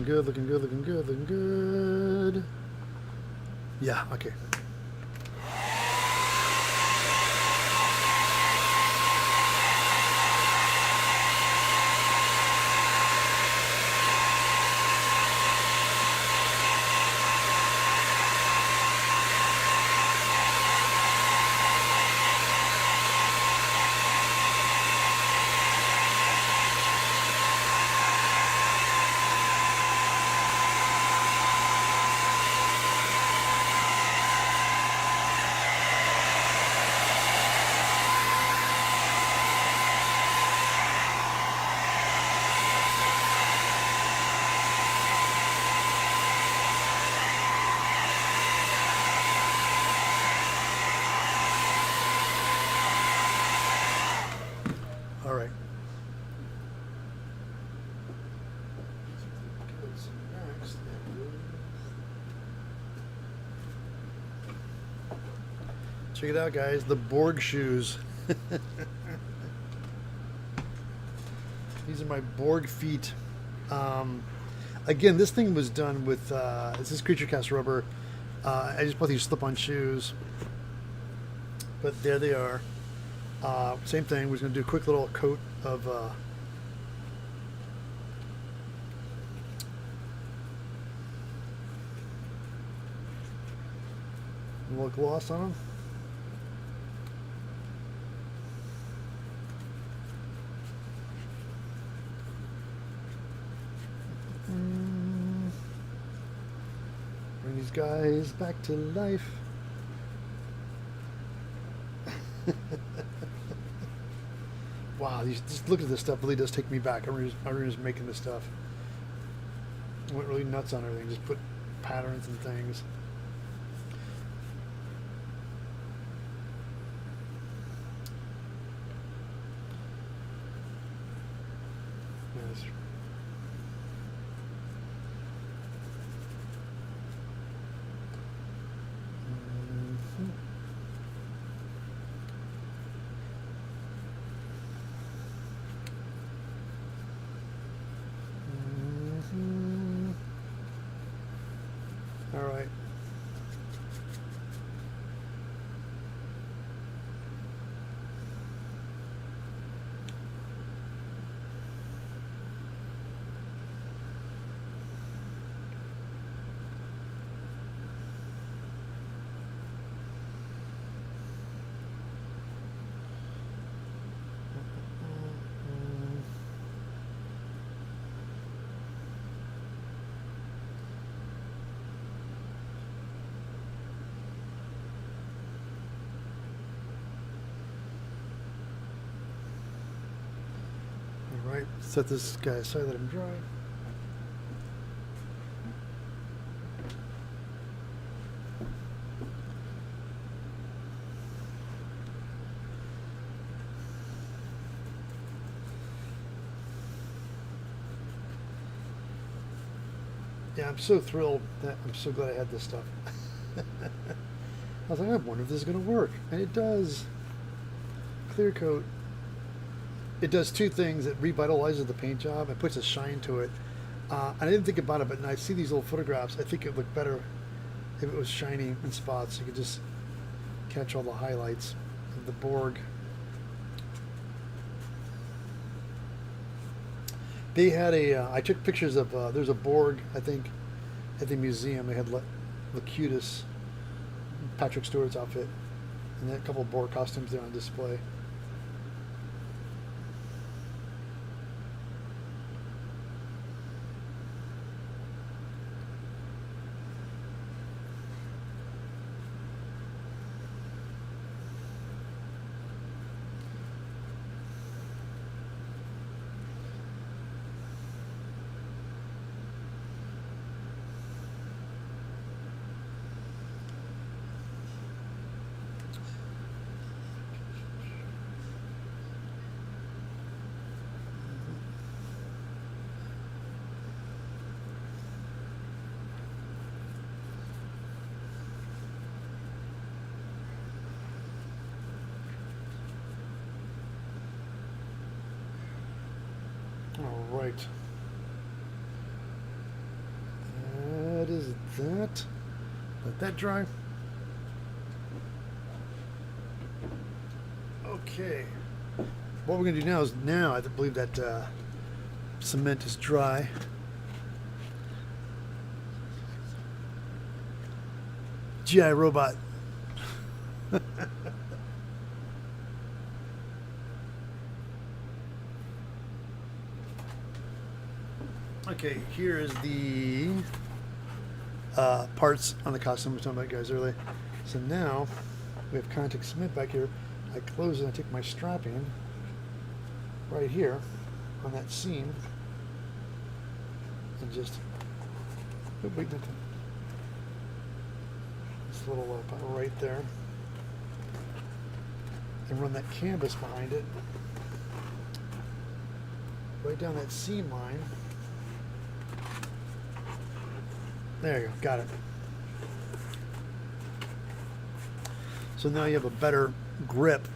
A: Looking good. Yeah, okay. All right. Check it out, guys. The Borg shoes. These are my Borg feet. Again, this thing was done with this is creature cast rubber. I just bought these slip-on shoes, but there they are. Same thing. We're just gonna do a quick little coat of a little gloss on them. Bring these guys back to life. Wow, just look at this stuff. Really does take me back. I remember just making this stuff. I went really nuts on everything. Just put patterns and things. Yes. All right. Alright, set this guy aside, let him dry. Yeah, I'm so thrilled that I'm so glad I had this stuff. I was like, I wonder if this is going to work. And it does. Clear coat. It does two things. It revitalizes the paint job and puts a shine to it. I didn't think about it, but when I see these little photographs, I think it would look better if it was shiny in spots. You could just catch all the highlights of the Borg. They had I took pictures of, there's a Borg, I think, at the museum. They had Locutus, Patrick Stewart's outfit, and then a couple of Borg costumes there on display. All right. That is that. Let that dry. Okay. What we're going to do now is I believe that cement is dry. GI robot. Okay, here is the parts on the costume I was talking about, guys, earlier. So now we have contact cement back here. I close and I take my strap in right here on that seam and just this little right there, and run that canvas behind it right down that seam line. There you go, got it. So now you have a better grip.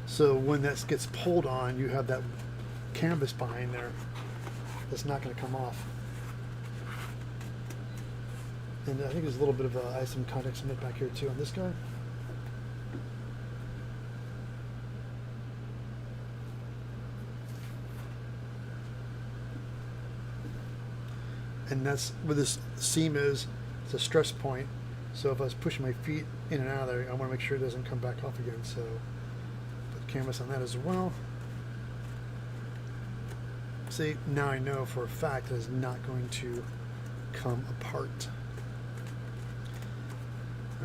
A: So when that gets pulled on, you have that canvas behind there that's not going to come off. And I think there's a little bit of I have some contact cement back here too on this guy. And that's where this seam is. It's a stress point. So if I was pushing my feet in and out of there, I want to make sure it doesn't come back off again. So put canvas on that as well. See, now I know for a fact that it's not going to come apart.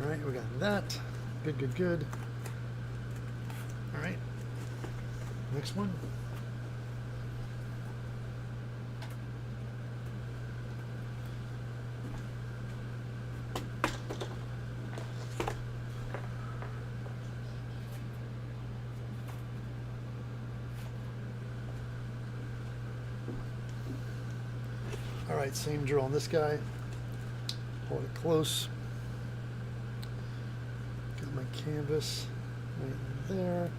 A: All right, we got that. Good, good, good. All right, next one. All right, same drill on this guy. Hold it close. Get my canvas right there.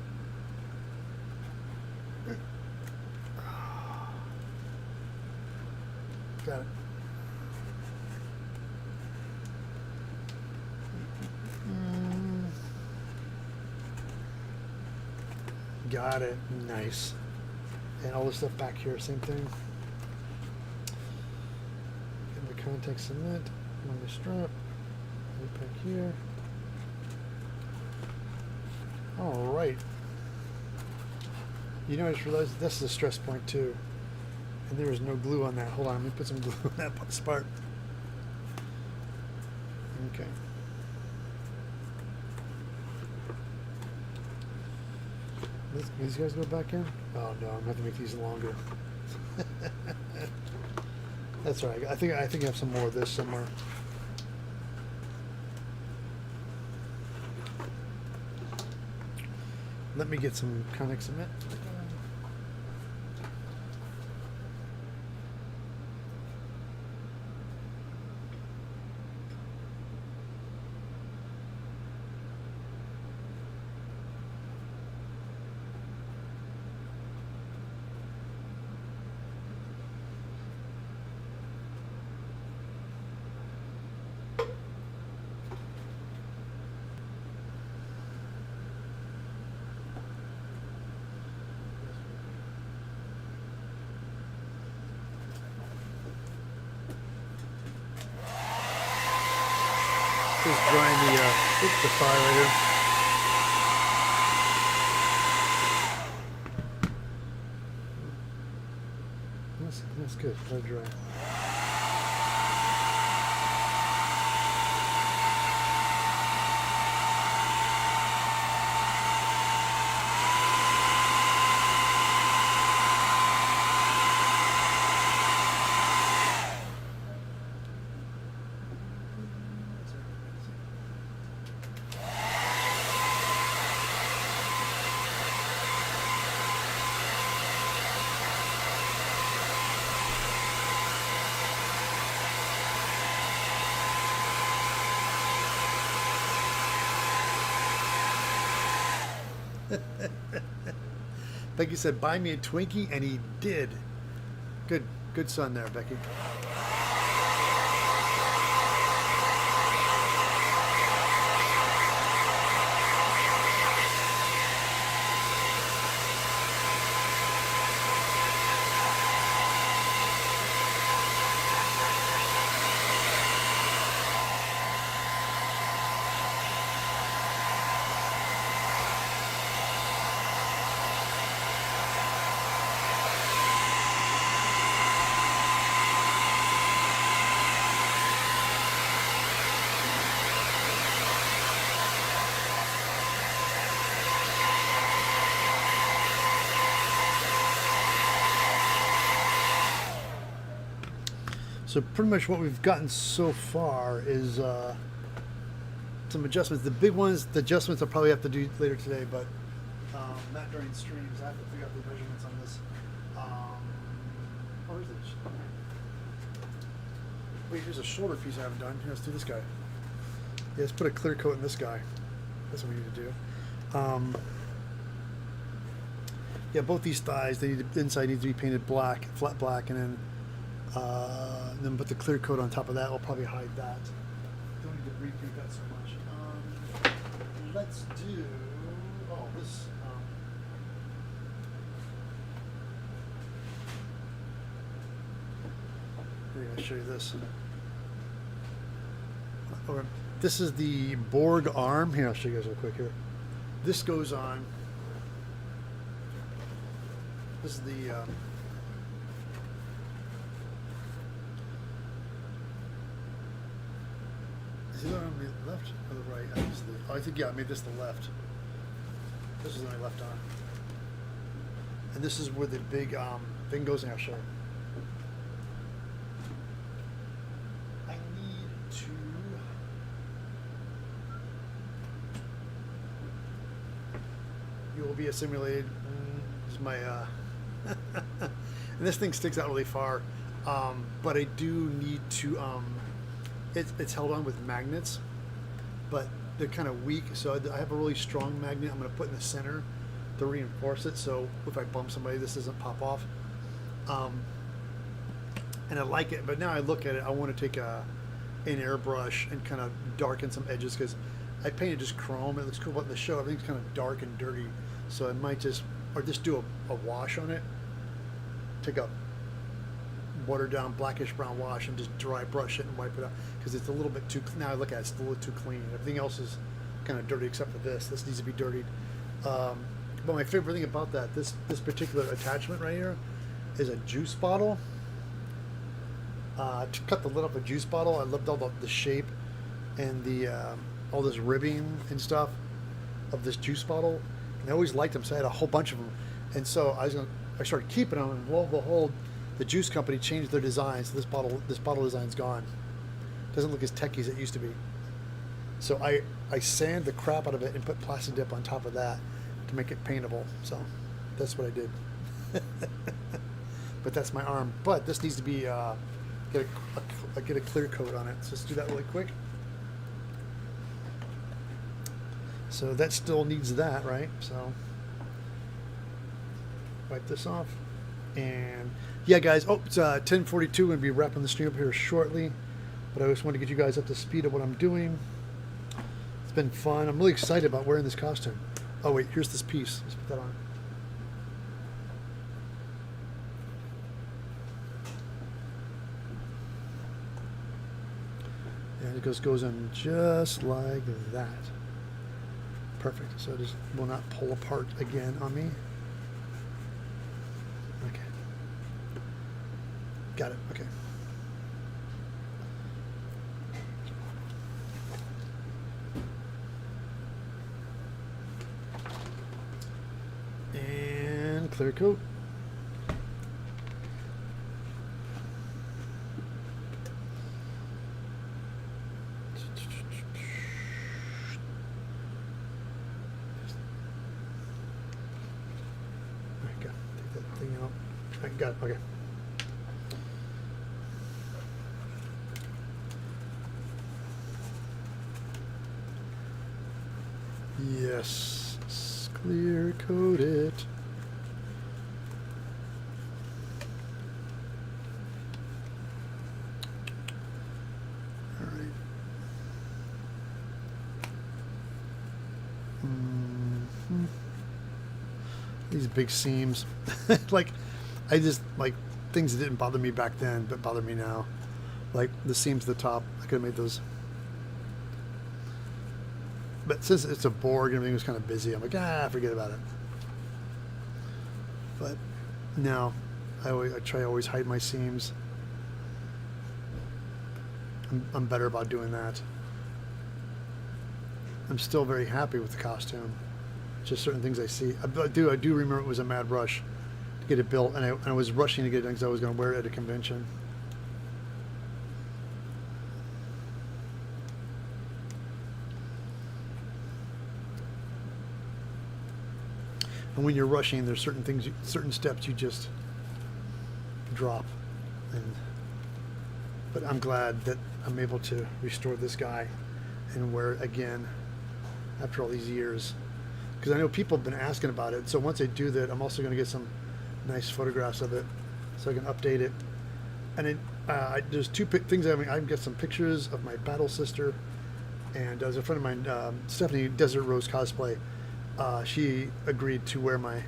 A: Got it. Got it. Nice. And all this stuff back here, same thing. Get my contact cement on the strap. Right back here. All right. You know, I just realized this is a stress point too. And there is no glue on that. Hold on, let me put some glue on that part. Okay. These guys go back in? Oh no, I'm gonna have to make these longer. That's all right. I think I have some more of this somewhere. Let me get some Conex cement. Just drying the fire right here. That's good. Let it dry. Becky said, buy me a Twinkie, and he did. Good son there, Becky. So pretty much what we've gotten so far is some adjustments. The big ones, the adjustments I'll probably have to do later today, but not during streams. I have to figure out the measurements on this. Where is it? Wait, here's a shoulder piece I haven't done. Here, let's do this guy. Yeah, let's put a clear coat in this guy. That's what we need to do. Yeah, both these thighs, the inside needs to be painted black, flat black, and then put the clear coat on top of that. Will probably hide that. Don't need to repaint that so much. Let's do. Oh, this. Here, I'll show you this. Or this is the Borg arm. Here, I'll show you guys real quick here. This goes on. This is the. Is it on the left or the right? I think yeah, I made this the left. This is the left arm. And this is where the big thing goes in our show. I need to. You will be assimilated. This is my. And this thing sticks out really far, but I do need to. It's held on with magnets, but they're kind of weak. So I have a really strong magnet I'm going to put in the center to reinforce it. So if I bump somebody, this doesn't pop off. And I like it, but now I look at it, I want to take an airbrush and kind of darken some edges because I painted just chrome. It looks cool, but in the show everything's kind of dark and dirty. So I might just do a wash on it. Take a watered down blackish brown wash and just dry brush it and wipe it out because it's a little bit too. Now I look at it, it's a little too clean. Everything else is kind of dirty except for this. This needs to be dirtied. But my favorite thing about that, this particular attachment right here, is a juice bottle. To cut the lid off a juice bottle, I loved all the shape and the all this ribbing and stuff of this juice bottle. And I always liked them, so I had a whole bunch of them. And so I started keeping them, and lo and behold, the juice company changed their design, so this bottle design's gone. Doesn't look as techy as it used to be. So I sand the crap out of it and put plastic dip on top of that to make it paintable. So that's what I did. But that's my arm. But this needs to be get a clear coat on it. So let's do that really quick. So that still needs that, right? So wipe this off. And yeah, guys, it's 10:42. I'm going to be wrapping the stream up here shortly. But I just want to get you guys up to speed of what I'm doing. It's been fun. I'm really excited about wearing this costume. Oh, wait, here's this piece. Let's put that on. And it goes in just like that. Perfect. So it just will not pull apart again on me. Okay. Got it. Okay. And clear coat. Got it. Okay. Yes. Clear coat it. All right. These big seams. Like, I just, like, things that didn't bother me back then, but bother me now. Like, the seams at the top, I could have made those. But since it's a Borg and everything was kind of busy, I'm like, forget about it. But now, I try to always hide my seams. I'm better about doing that. I'm still very happy with the costume. Just certain things I see. I do remember it was a mad rush to get it built, and I was rushing to get it done because I was going to wear it at a convention. And when you're rushing, there's certain things, certain steps you just drop. But I'm glad that I'm able to restore this guy and wear it again after all these years. Because I know people have been asking about it. So once I do that, I'm also going to get some nice photographs of it so I can update it. And there's two things. I can get some pictures of my battle sister. And there's a friend of mine, Stephanie, Desert Rose Cosplay. She agreed to wear my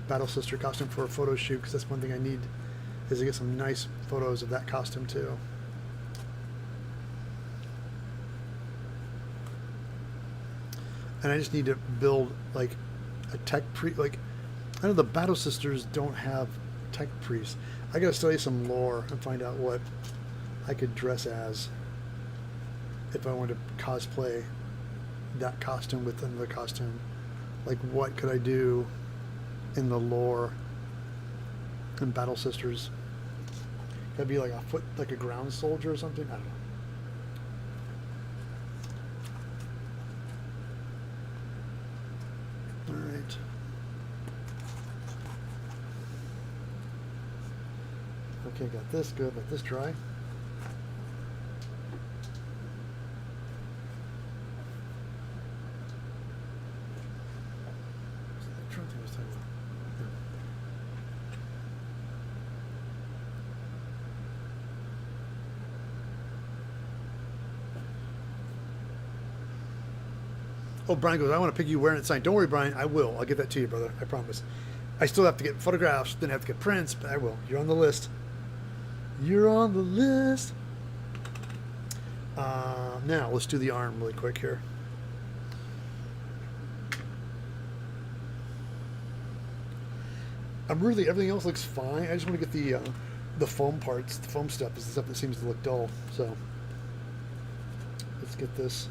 A: battle sister costume for a photo shoot, because that's one thing I need, is to get some nice photos of that costume too. And I just need to build like a tech like, I know the battle sisters don't have tech priests. I gotta study some lore and find out what I could dress as if I wanted to cosplay that costume with another costume. Like, what could I do in the lore in Battle Sisters? Could I be like like a ground soldier or something? I don't know. All right. Okay, got this. Good. Let this dry. Oh, Brian goes, I want to pick you wearing it signed. Don't worry, Brian. I will. I'll get that to you, brother. I promise. I still have to get photographs. Then I have to get prints, but I will. You're on the list. You're on the list. Now, let's do the arm really quick here. Everything else looks fine. I just want to get the foam parts. The foam stuff is the stuff that seems to look dull. So, let's get this.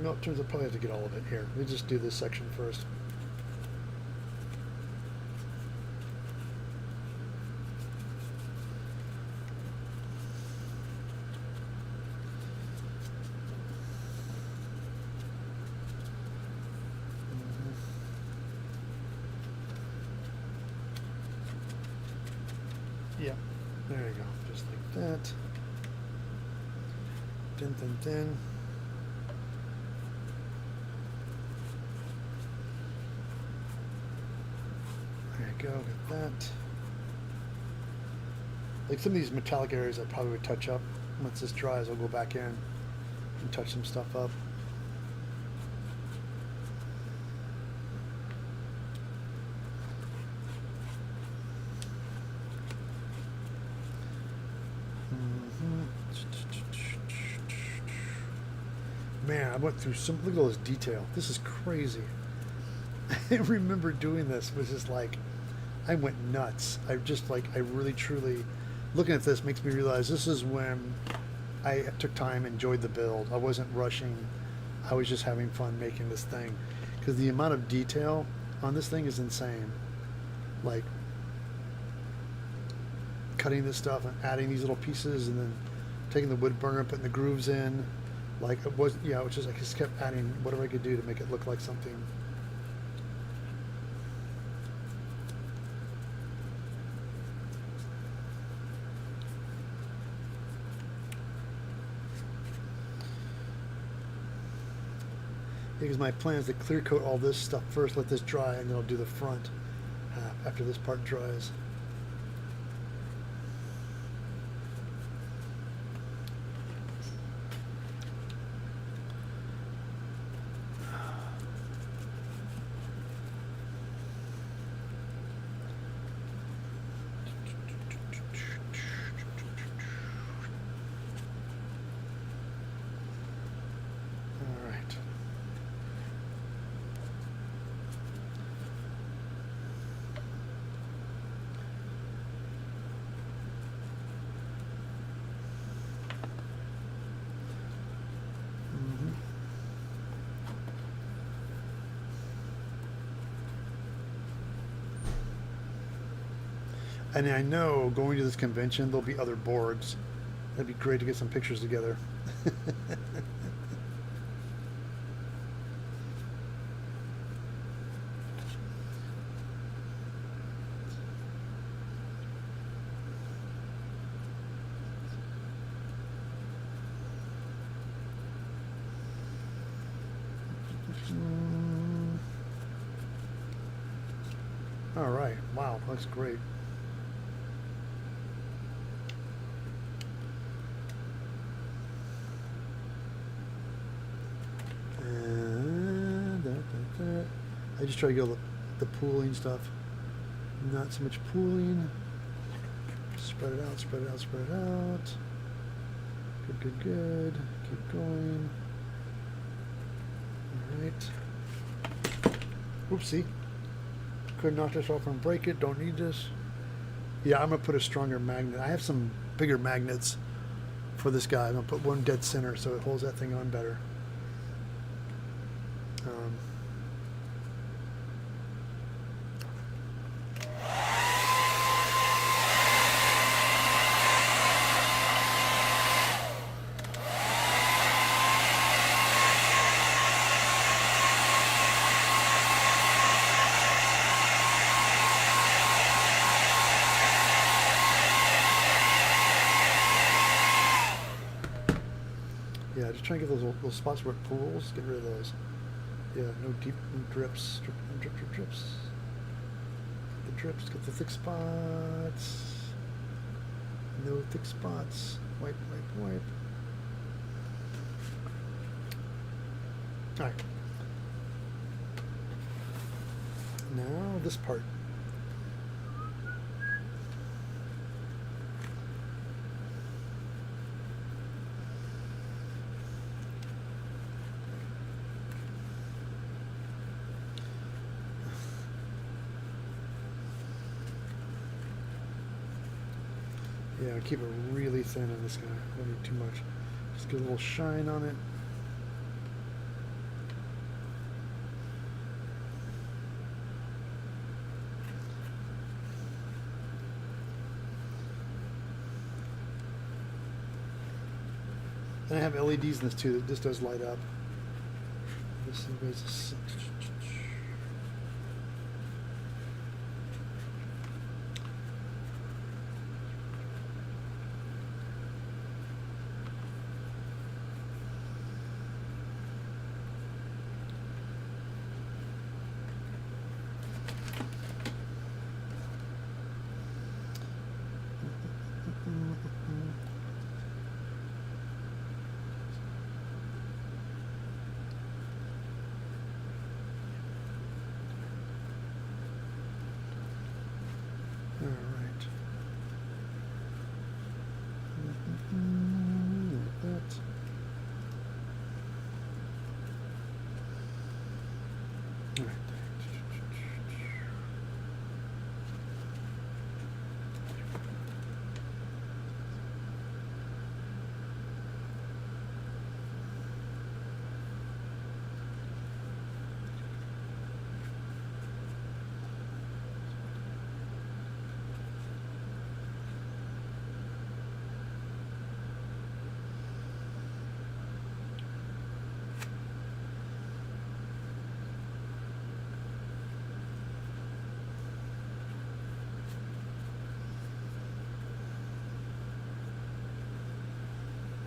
A: No, it turns out I probably have to get all of it here. Let me just do this section first. Yeah, there you go, just like that. Dun, dun, dun. There you go, get that. Like some of these metallic areas I probably would touch up. Once this dries, I'll go back in and touch some stuff up. Man, I went through some, look at all this detail. This is crazy. I remember doing this, was just like, I went nuts. I just like, I really truly, looking at this makes me realize this is when I took time, enjoyed the build. I wasn't rushing. I was just having fun making this thing. Because the amount of detail on this thing is insane. Like, cutting this stuff and adding these little pieces and then taking the wood burner and putting the grooves in. Like it was, yeah, which is I just kept adding whatever I could do to make it look like something. Because my plan is to clear coat all this stuff first, let this dry, and then I'll do the front half after this part dries. And I know going to this convention, there'll be other Borgs. That'd be great to get some pictures together. All right. Wow, looks great. I just try to get all the pooling stuff. Not so much pooling. Spread it out, spread it out, spread it out. Good, good, good. Keep going. Alright. Oopsie. Could knock this off and break it. Don't need this. Yeah, I'm going to put a stronger magnet. I have some bigger magnets for this guy. I'm going to put one dead center so it holds that thing on better. Yeah, just try and get those spots where it pools. Get rid of those. Yeah, no deep drips. Drips. Get the drips. Get the thick spots. No thick spots. Wipe, wipe, wipe. All right. Now this part. Yeah, keep it really thin on this guy. Don't need too much. Just get a little shine on it. And I have LEDs in this too. This does light up. This is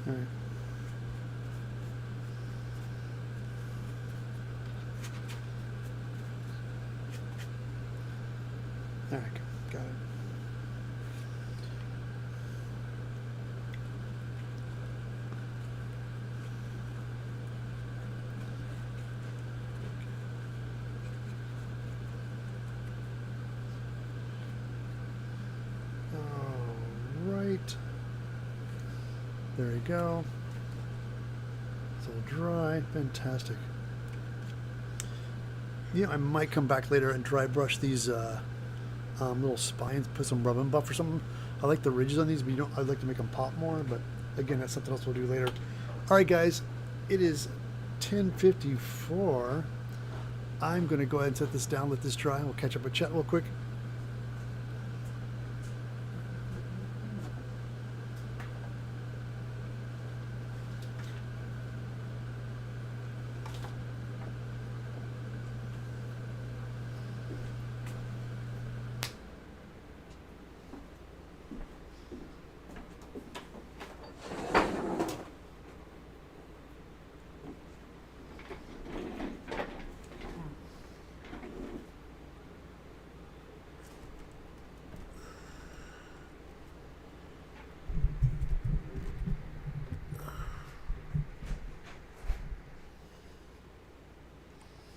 A: all right. All right, got it. All right. There you go. It's all dry. Fantastic. Yeah, I might come back later and dry brush these little spines, put some rub and buff or something. I like the ridges on these, but I'd like to make them pop more. But again, that's something else we'll do later. All right, guys, it is 10:54. I'm going to go ahead and set this down, let this dry. We'll catch up with chat real quick.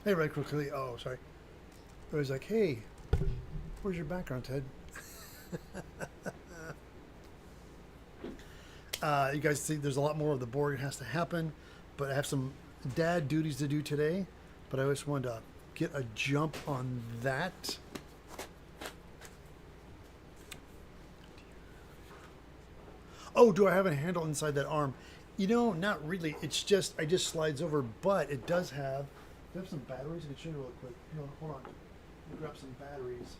A: Hey, right quickly. Oh, sorry. I was like, hey, where's your background, Ted? You guys see there's a lot more of the Borg that has to happen, but I have some dad duties to do today, but I just wanted to get a jump on that. Oh, do I have a handle inside that arm? You know, not really. It's just, I just slides over, but it does have, do I have some batteries? I can show you real quick. Here, hold on. Let me grab some batteries.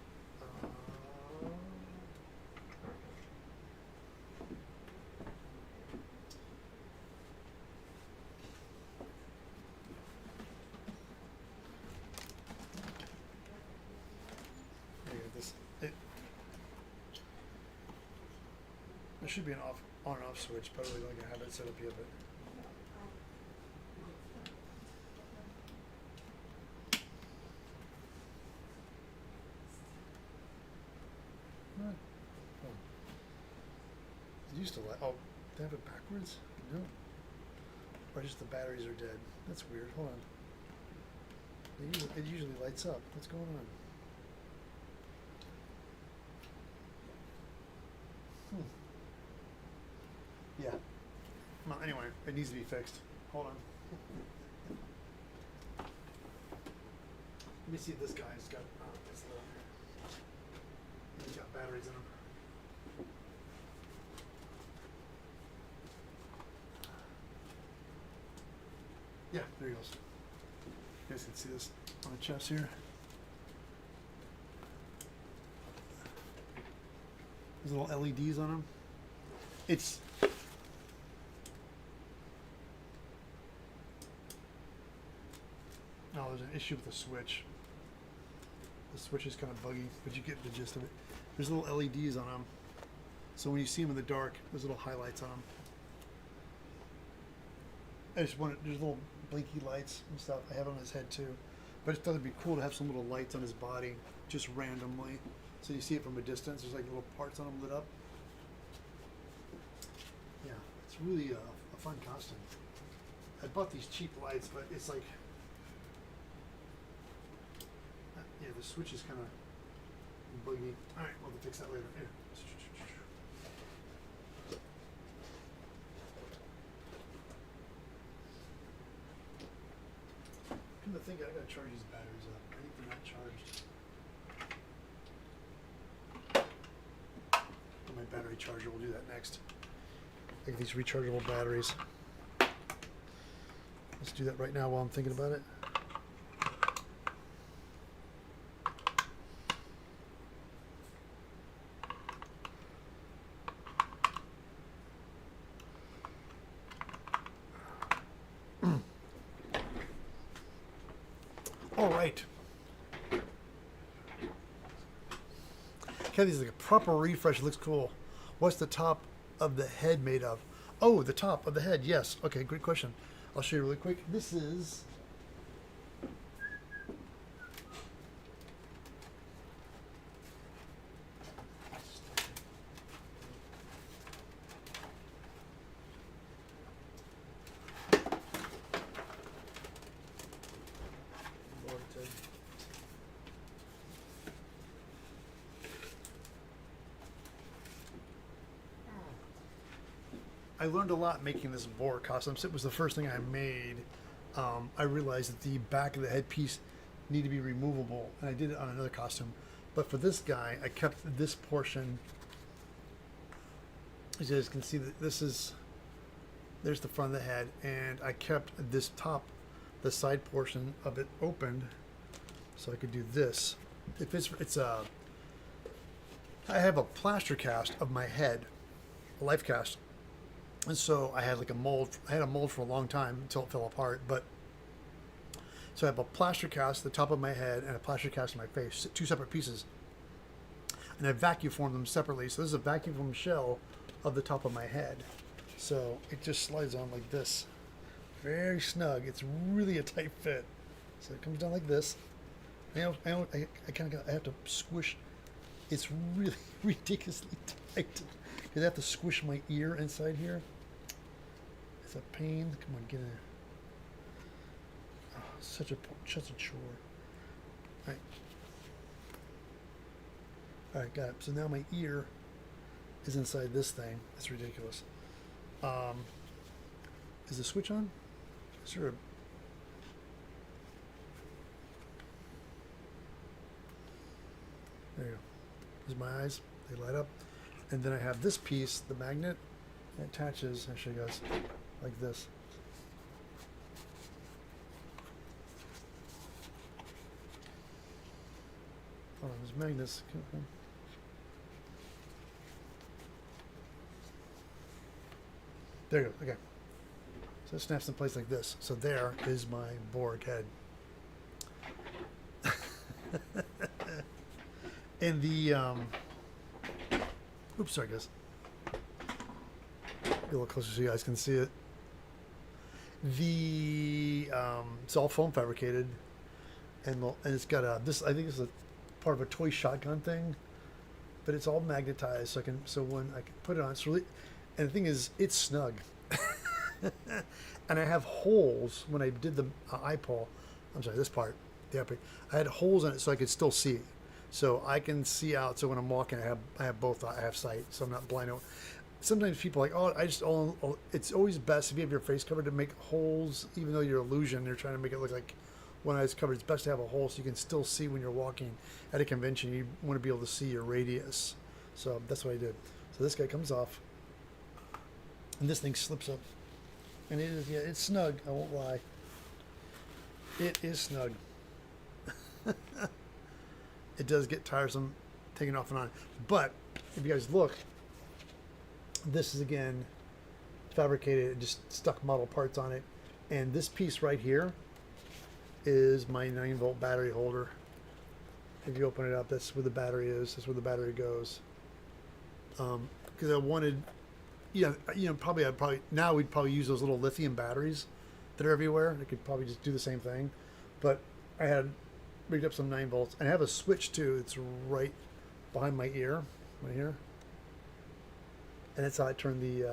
A: There should be an on and off switch, but I really don't have it set up yet. But it used to light. Oh, they have it backwards? No. Or just the batteries are dead. That's weird. Hold on. It usually lights up. What's going on? Yeah. Well, anyway, it needs to be fixed. Hold on. Let me see if this guy's got. He's got batteries in him. Yeah, there he goes. You guys can see this on the chest here. There's little LEDs on them. It's there's an issue with the switch. The switch is kind of buggy, but you get the gist of it. There's little LEDs on them, so when you see them in the dark, there's little highlights on them. I just wanted, there's little blinky lights and stuff. I have it on his head too, but I just thought it'd be cool to have some little lights on his body, just randomly, so you see it from a distance. There's like little parts on him lit up. Yeah, it's really a fun costume. I bought these cheap lights, but it's like, yeah, the switch is kind of buggy. All right, we'll have to fix that later. Here. Come to think, I gotta charge these batteries up. I think they're not charged. My battery charger, we'll do that next. Like these rechargeable batteries. Let's do that right now while I'm thinking about it. All right. Kathy's like a proper refresh. It looks cool. What's the top of the head made of? Oh, the top of the head. Yes. Okay, great question. I'll show you really quick. This is I learned a lot making this Borg costume. It was the first thing I made. I realized that the back of the headpiece needed to be removable, and I did it on another costume. But for this guy, I kept this portion. As you guys can see, that there's the front of the head, and I kept this top, the side portion of it opened, so I could do this. I have a plaster cast of my head, a life cast. And so I had like a mold. I had a mold for a long time until it fell apart. But so I have a plaster cast, the top of my head, and a plaster cast of my face, two separate pieces. And I vacuum formed them separately. So this is a vacuum formed shell of the top of my head. So it just slides on like this, very snug. It's really a tight fit. So it comes down like this. I have to squish. It's really ridiculously tight because I have to squish my ear inside here. It's a pain. Come on, get in there. Oh, such a chore. All right, got it. So now my ear is inside this thing. It's ridiculous. Is the switch on? Is there a... There you go. There's my eyes. They light up. And then I have this piece, the magnet, that attaches, I'll show you guys, like this. Oh, there's magnets. There you go. Okay. So it snaps in place like this. So there is my Borg head. And the oops, sorry guys. Get a little closer so you guys can see it. The it's all foam fabricated, and it's got this. I think it's a part of a toy shotgun thing, but it's all magnetized. So when I can put it on, it's really. And the thing is, it's snug. And I have holes when I did the eye pole. I'm sorry, this part, the epic. I had holes in it so I could still see. So I can see out. So when I'm walking, I have both. I have sight, so I'm not blind out. Sometimes people are like, it's always best if you have your face covered to make holes, even though you're illusion. They're trying to make it look like one eye's covered. It's best to have a hole so you can still see when you're walking at a convention. You want to be able to see your radius. So that's what I did. So this guy comes off, and this thing slips up. And it is, yeah, it's snug. I won't lie. It is snug. It does get tiresome taking off and on. But if you guys look, this is again fabricated and just stuck model parts on it. And this piece right here is my 9-volt battery holder. If you open it up, that's where the battery is. That's where the battery goes. Because I wanted, probably now we'd probably use those little lithium batteries that are everywhere. They could probably just do the same thing. But I had rigged up some 9 volts, and I have a switch too. It's right behind my ear, right here, and that's how I turn the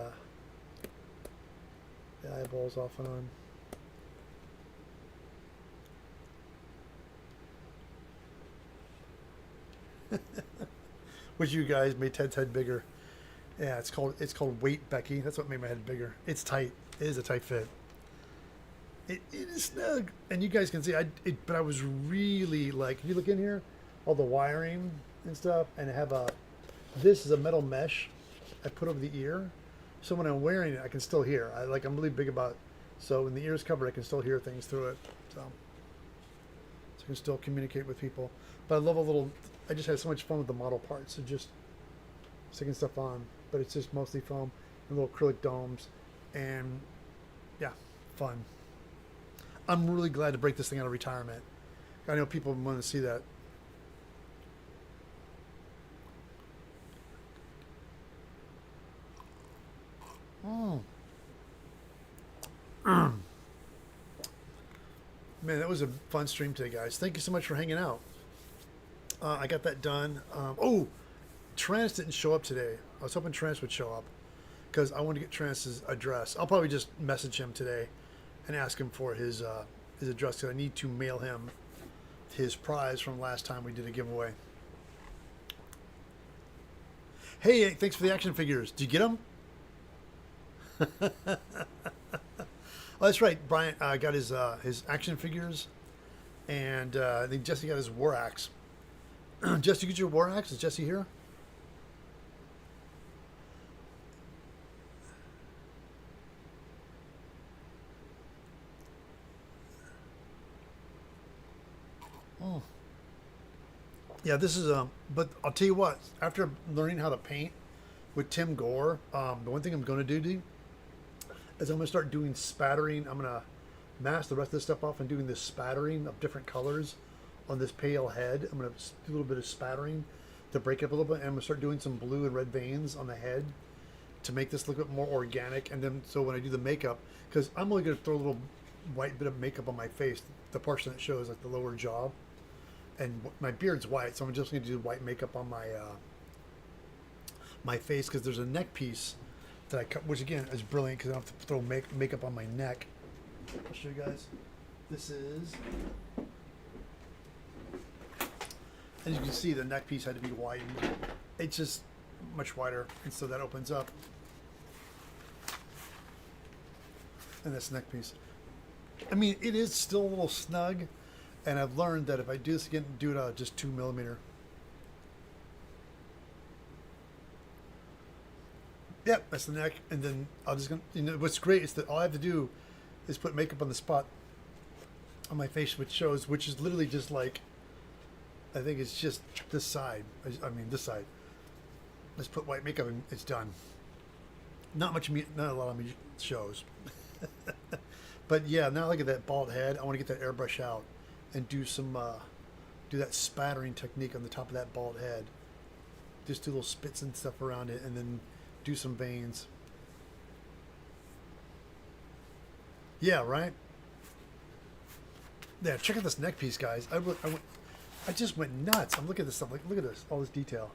A: eyeballs off and on. Which you guys made Ted's head bigger. Yeah, it's called weight, Becky. That's what made my head bigger. It's tight. It is a tight fit. It is snug, and you guys can see. But I was really like, if you look in here, all the wiring and stuff, and I have this is a metal mesh I put over the ear, so when I'm wearing it, I can still hear. I'm really big about, so when the ear is covered, I can still hear things through it. So I can still communicate with people. But I love I just had so much fun with the model parts. So just sticking stuff on, but it's just mostly foam and little acrylic domes, and yeah, fun. I'm really glad to break this thing out of retirement. I know people want to see that. Man, that was a fun stream today, guys. Thank you so much for hanging out. I got that done. Trance didn't show up today. I was hoping Trance would show up because I wanted to get Trance's address. I'll probably just message him today and ask him for his address because I need to mail him his prize from last time we did a giveaway. Hey, thanks for the action figures. Did you get them? Oh, that's right. Brian got his action figures, and I think Jesse got his war axe. Jesse, you get your war axe? Is Jesse here? Oh. Yeah, this is but I'll tell you what, after learning how to paint with Tim Gore, the one thing I'm going to do is I'm going to start doing spattering. I'm going to mask the rest of this stuff off and doing this spattering of different colors on this pale head. I'm going to do a little bit of spattering to break it up a little bit, and I'm going to start doing some blue and red veins on the head to make this look a bit more organic. And then, so when I do the makeup, because I'm only going to throw a little white bit of makeup on my face, the portion that shows like the lower jaw, and my beard's white, so I'm just going to do white makeup on my my face, because there's a neck piece that I cut, which again is brilliant because I don't have to throw makeup on my neck. I'll show you guys. This is, as you can see, the neck piece had to be widened. It's just much wider, and so that opens up. And this neck piece. I mean, it is still a little snug, and I've learned that if I do this again, do it just 2mm. Yep, that's the neck, and then I'll just what's great is that all I have to do is put makeup on the spot on my face, which is literally just like, I think it's just this side. I mean this side. Let's put white makeup and it's done. Not a lot of me shows. But yeah, now look at that bald head. I want to get that airbrush out and do some do that spattering technique on the top of that bald head. Just do little spits and stuff around it, and then do some veins. Yeah, right? Yeah, check out this neck piece, guys. I just went nuts. I'm looking at this stuff. Like, look at this, all this detail.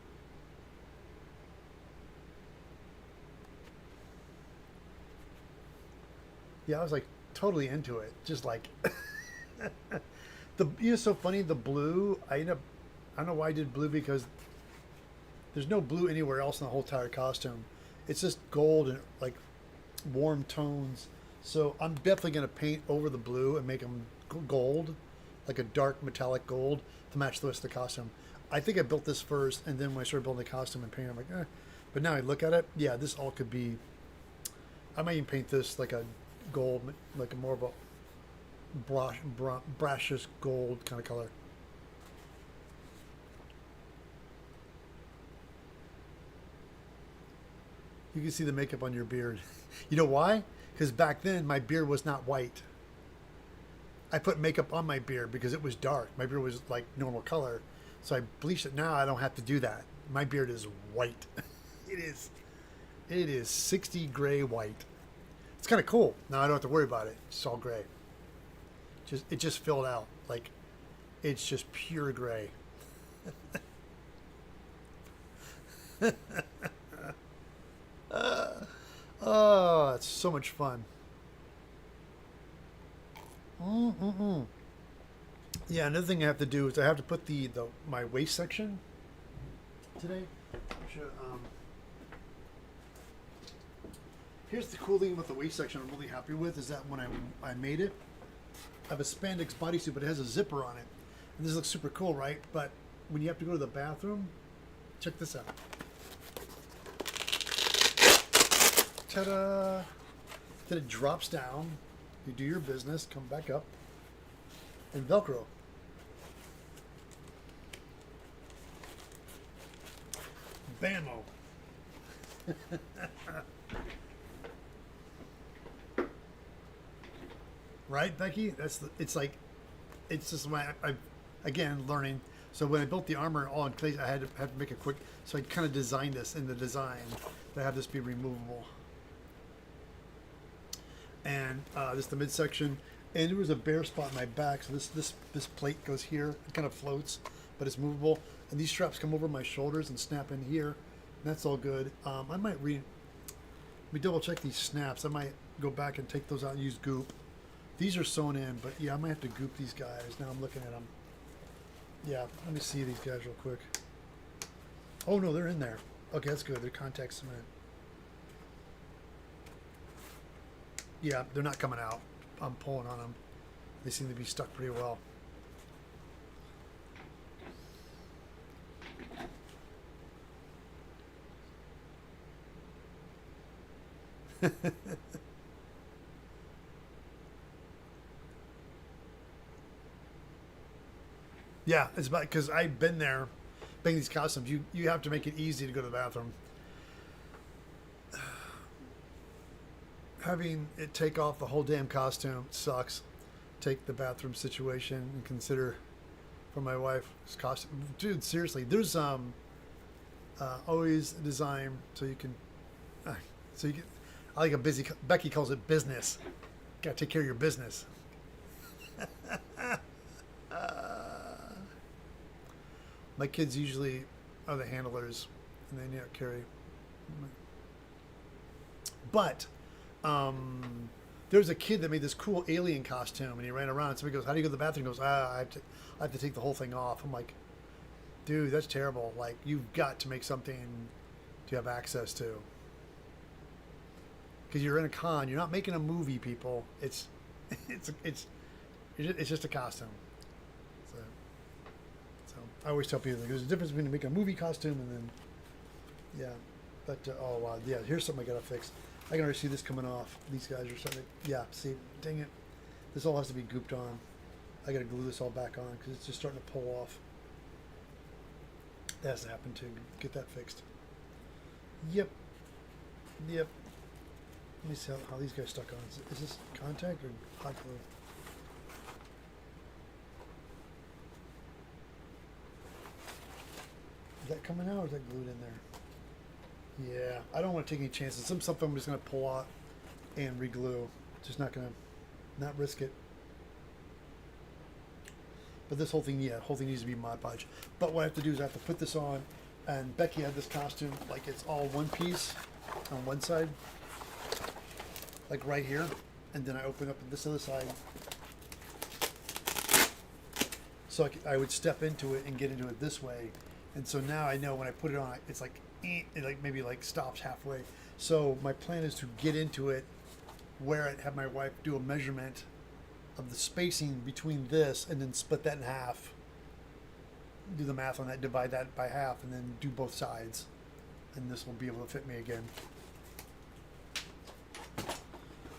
A: Yeah, I was like totally into it. Just like it's so funny. The blue, I don't know why I did blue, because there's no blue anywhere else in the whole entire costume. It's just gold and like warm tones. So I'm definitely going to paint over the blue and make them gold, like a dark metallic gold to match the rest of the costume. I think I built this first, and then when I started building the costume and painting, I'm like, eh. But now I look at it, yeah, this all could be, I might even paint this like a gold, like a more of a brashish gold kind of color. You can see the makeup on your beard. You know why? Because back then my beard was not white. I put makeup on my beard because it was dark. My beard was like normal color, so I bleached it. Now I don't have to do that. My beard is white. It is. It is 60 gray white. It's kind of cool. Now I don't have to worry about it. It's all gray. It just filled out. Like, it's just pure gray. Oh, it's so much fun. Yeah, another thing I have to do is I have to put my waist section today. Here's the cool thing about the waist section I'm really happy with is that when I made it, I have a spandex bodysuit, but it has a zipper on it. And this looks super cool, right? But when you have to go to the bathroom, check this out. Ta-da! Then it drops down. You do your business, come back up, and Velcro. Bammo! Right, Becky? It's just I again learning. So when I built the armor all in place, I had to make it quick. So I kind of designed this in the design to have this be removable. And this is the midsection, and there was a bare spot in my back. So this plate goes here. It kind of floats, but it's movable. And these straps come over my shoulders and snap in here. And that's all good. I might let me double check these snaps. I might go back and take those out and use goop. These are sewn in, but yeah, I might have to goop these guys. Now I'm looking at them. Yeah, let me see these guys real quick. Oh no, they're in there. Okay, that's good. They're contact cement. Yeah, they're not coming out. I'm pulling on them. They seem to be stuck pretty well. Yeah, it's about because I've been there, making these costumes. You have to make it easy to go to the bathroom. Having it take off the whole damn costume sucks. Take the bathroom situation and consider for my wife's costume. Dude, seriously, there's always a design so you can I like a busy. Becky calls it business. Got to take care of your business. My kids usually are the handlers, and they don't carry. But there was a kid that made this cool alien costume, and he ran around. And somebody goes, "How do you go to the bathroom?" He goes, I have to take the whole thing off." I'm like, "Dude, that's terrible. Like, you've got to make something to have access to." Because you're in a con, you're not making a movie, people. It's just a costume. So I always tell people there's a difference between making a movie costume and then, yeah. But oh wow, yeah. Here's something I gotta fix. I can already see this coming off. These guys are starting to, yeah. See, dang it. This all has to be gooped on. I gotta glue this all back on because it's just starting to pull off. That has to happen too. Get that fixed. Yep. Let me see how these guys stuck on. Is this contact or hot glue? Is that coming out or is that glued in there? Yeah, I don't want to take any chances. Some stuff I'm just going to pull out and re-glue. Just not going to, not risk it. But this whole thing, yeah, whole thing needs to be Mod Podge. But what I have to do is I have to put this on, and Becky had this costume like it's all one piece on one side. Like right here, and then I open up this other side, so I would step into it and get into it this way, and so now I know when I put it on, it's like it like maybe like stops halfway. So my plan is to get into it, where I'd have my wife do a measurement of the spacing between this, and then split that in half. Do the math on that, divide that by half, and then do both sides, and this will be able to fit me again.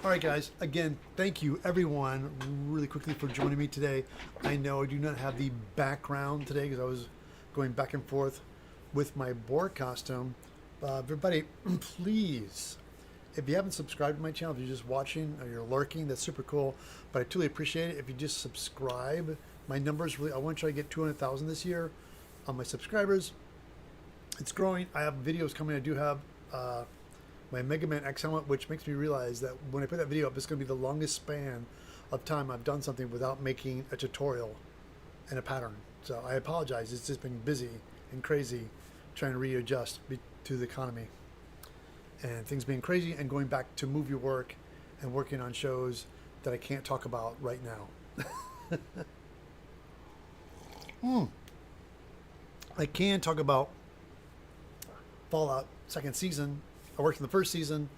A: All right, guys. Again, thank you, everyone, really quickly for joining me today. I know I do not have the background today because I was going back and forth with my Borg costume. Everybody, please, If you haven't subscribed to my channel, if you're just watching or you're lurking, that's super cool. But I truly appreciate it if you just subscribe. My numbers really, I want to try to get 200,000 this year on my subscribers. It's growing. I have videos coming. I do have my Mega Man X helmet, which makes me realize that when I put that video up, it's going to be the longest span of time I've done something without making a tutorial and a pattern. So I apologize. It's just been busy and crazy trying to readjust to the economy. And things being crazy and going back to movie work and working on shows that I can't talk about right now. I can talk about Fallout second season. I worked in the first season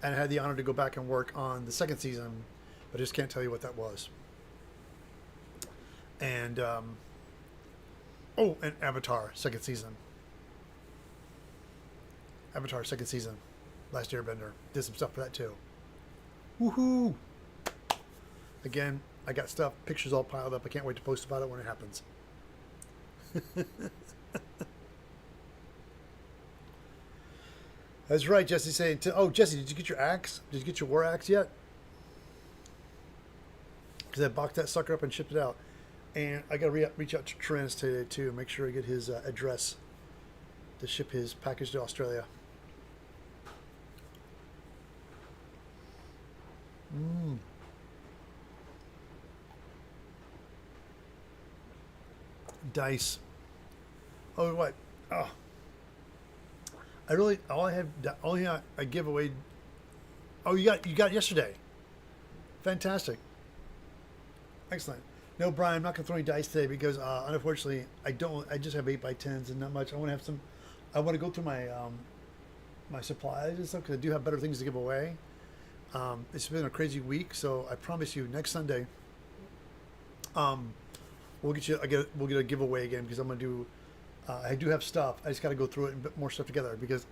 A: and I had the honor to go back and work on the second season, but I just can't tell you what that was. And and Avatar second season. Avatar second season. Last Airbender. Did some stuff for that too. Woohoo! Again, I got stuff, pictures all piled up. I can't wait to post about it when it happens. That's right, Jesse saying, oh, Jesse, did you get your axe? Did you get your war axe yet? Because I boxed that sucker up and shipped it out. And I got to reach out to Trent today, too. Make sure I get his address to ship his package to Australia. Dice. Oh, what? Oh. I give away. Oh, you got it yesterday. Fantastic. Excellent. No, Brian, I'm not gonna throw any dice today because unfortunately I just have 8x10s and not much. I want to have some. I want to go through my my supplies and stuff because I do have better things to give away. It's been a crazy week, so I promise you next Sunday we'll get a giveaway again because I'm gonna do. I do have stuff. I just got to go through it and put more stuff together because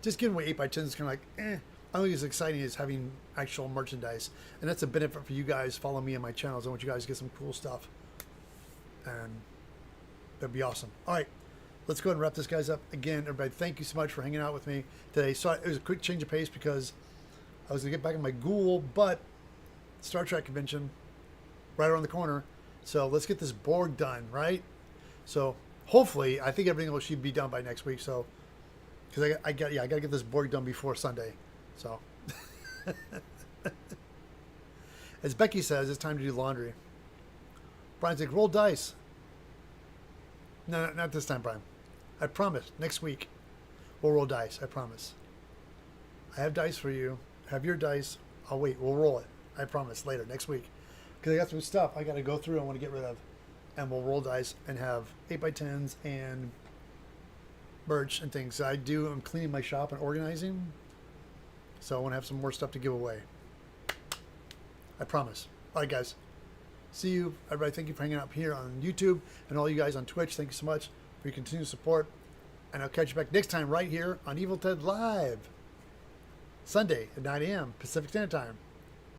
A: just giving away 8x10 is kind of like, I don't think it's exciting as having actual merchandise. And that's a benefit for you guys. Follow me on my channels. I want you guys to get some cool stuff. And that'd be awesome. All right. Let's go ahead and wrap this guys up. Again, everybody, thank you so much for hanging out with me today. So it was a quick change of pace because I was going to get back in my ghoul, but Star Trek convention right around the corner. So let's get this Borg done, right? So hopefully, I think everything should be done by next week. So, because I got to get this Borg done before Sunday. So, as Becky says, it's time to do laundry. Brian's like, roll dice. No, not this time, Brian. I promise. Next week, we'll roll dice. I promise. I have dice for you. Have your dice. I'll wait. We'll roll it. I promise. Later, next week. Because I got some stuff I got to go through. I want to get rid of. And we'll roll dice and have 8x10s and merch and things. I'm cleaning my shop and organizing. So I want to have some more stuff to give away. I promise. All right, guys. See you. Everybody, thank you for hanging out here on YouTube. And all you guys on Twitch, thank you so much for your continued support. And I'll catch you back next time right here on Evil Ted Live. Sunday at 9 a.m. Pacific Standard Time.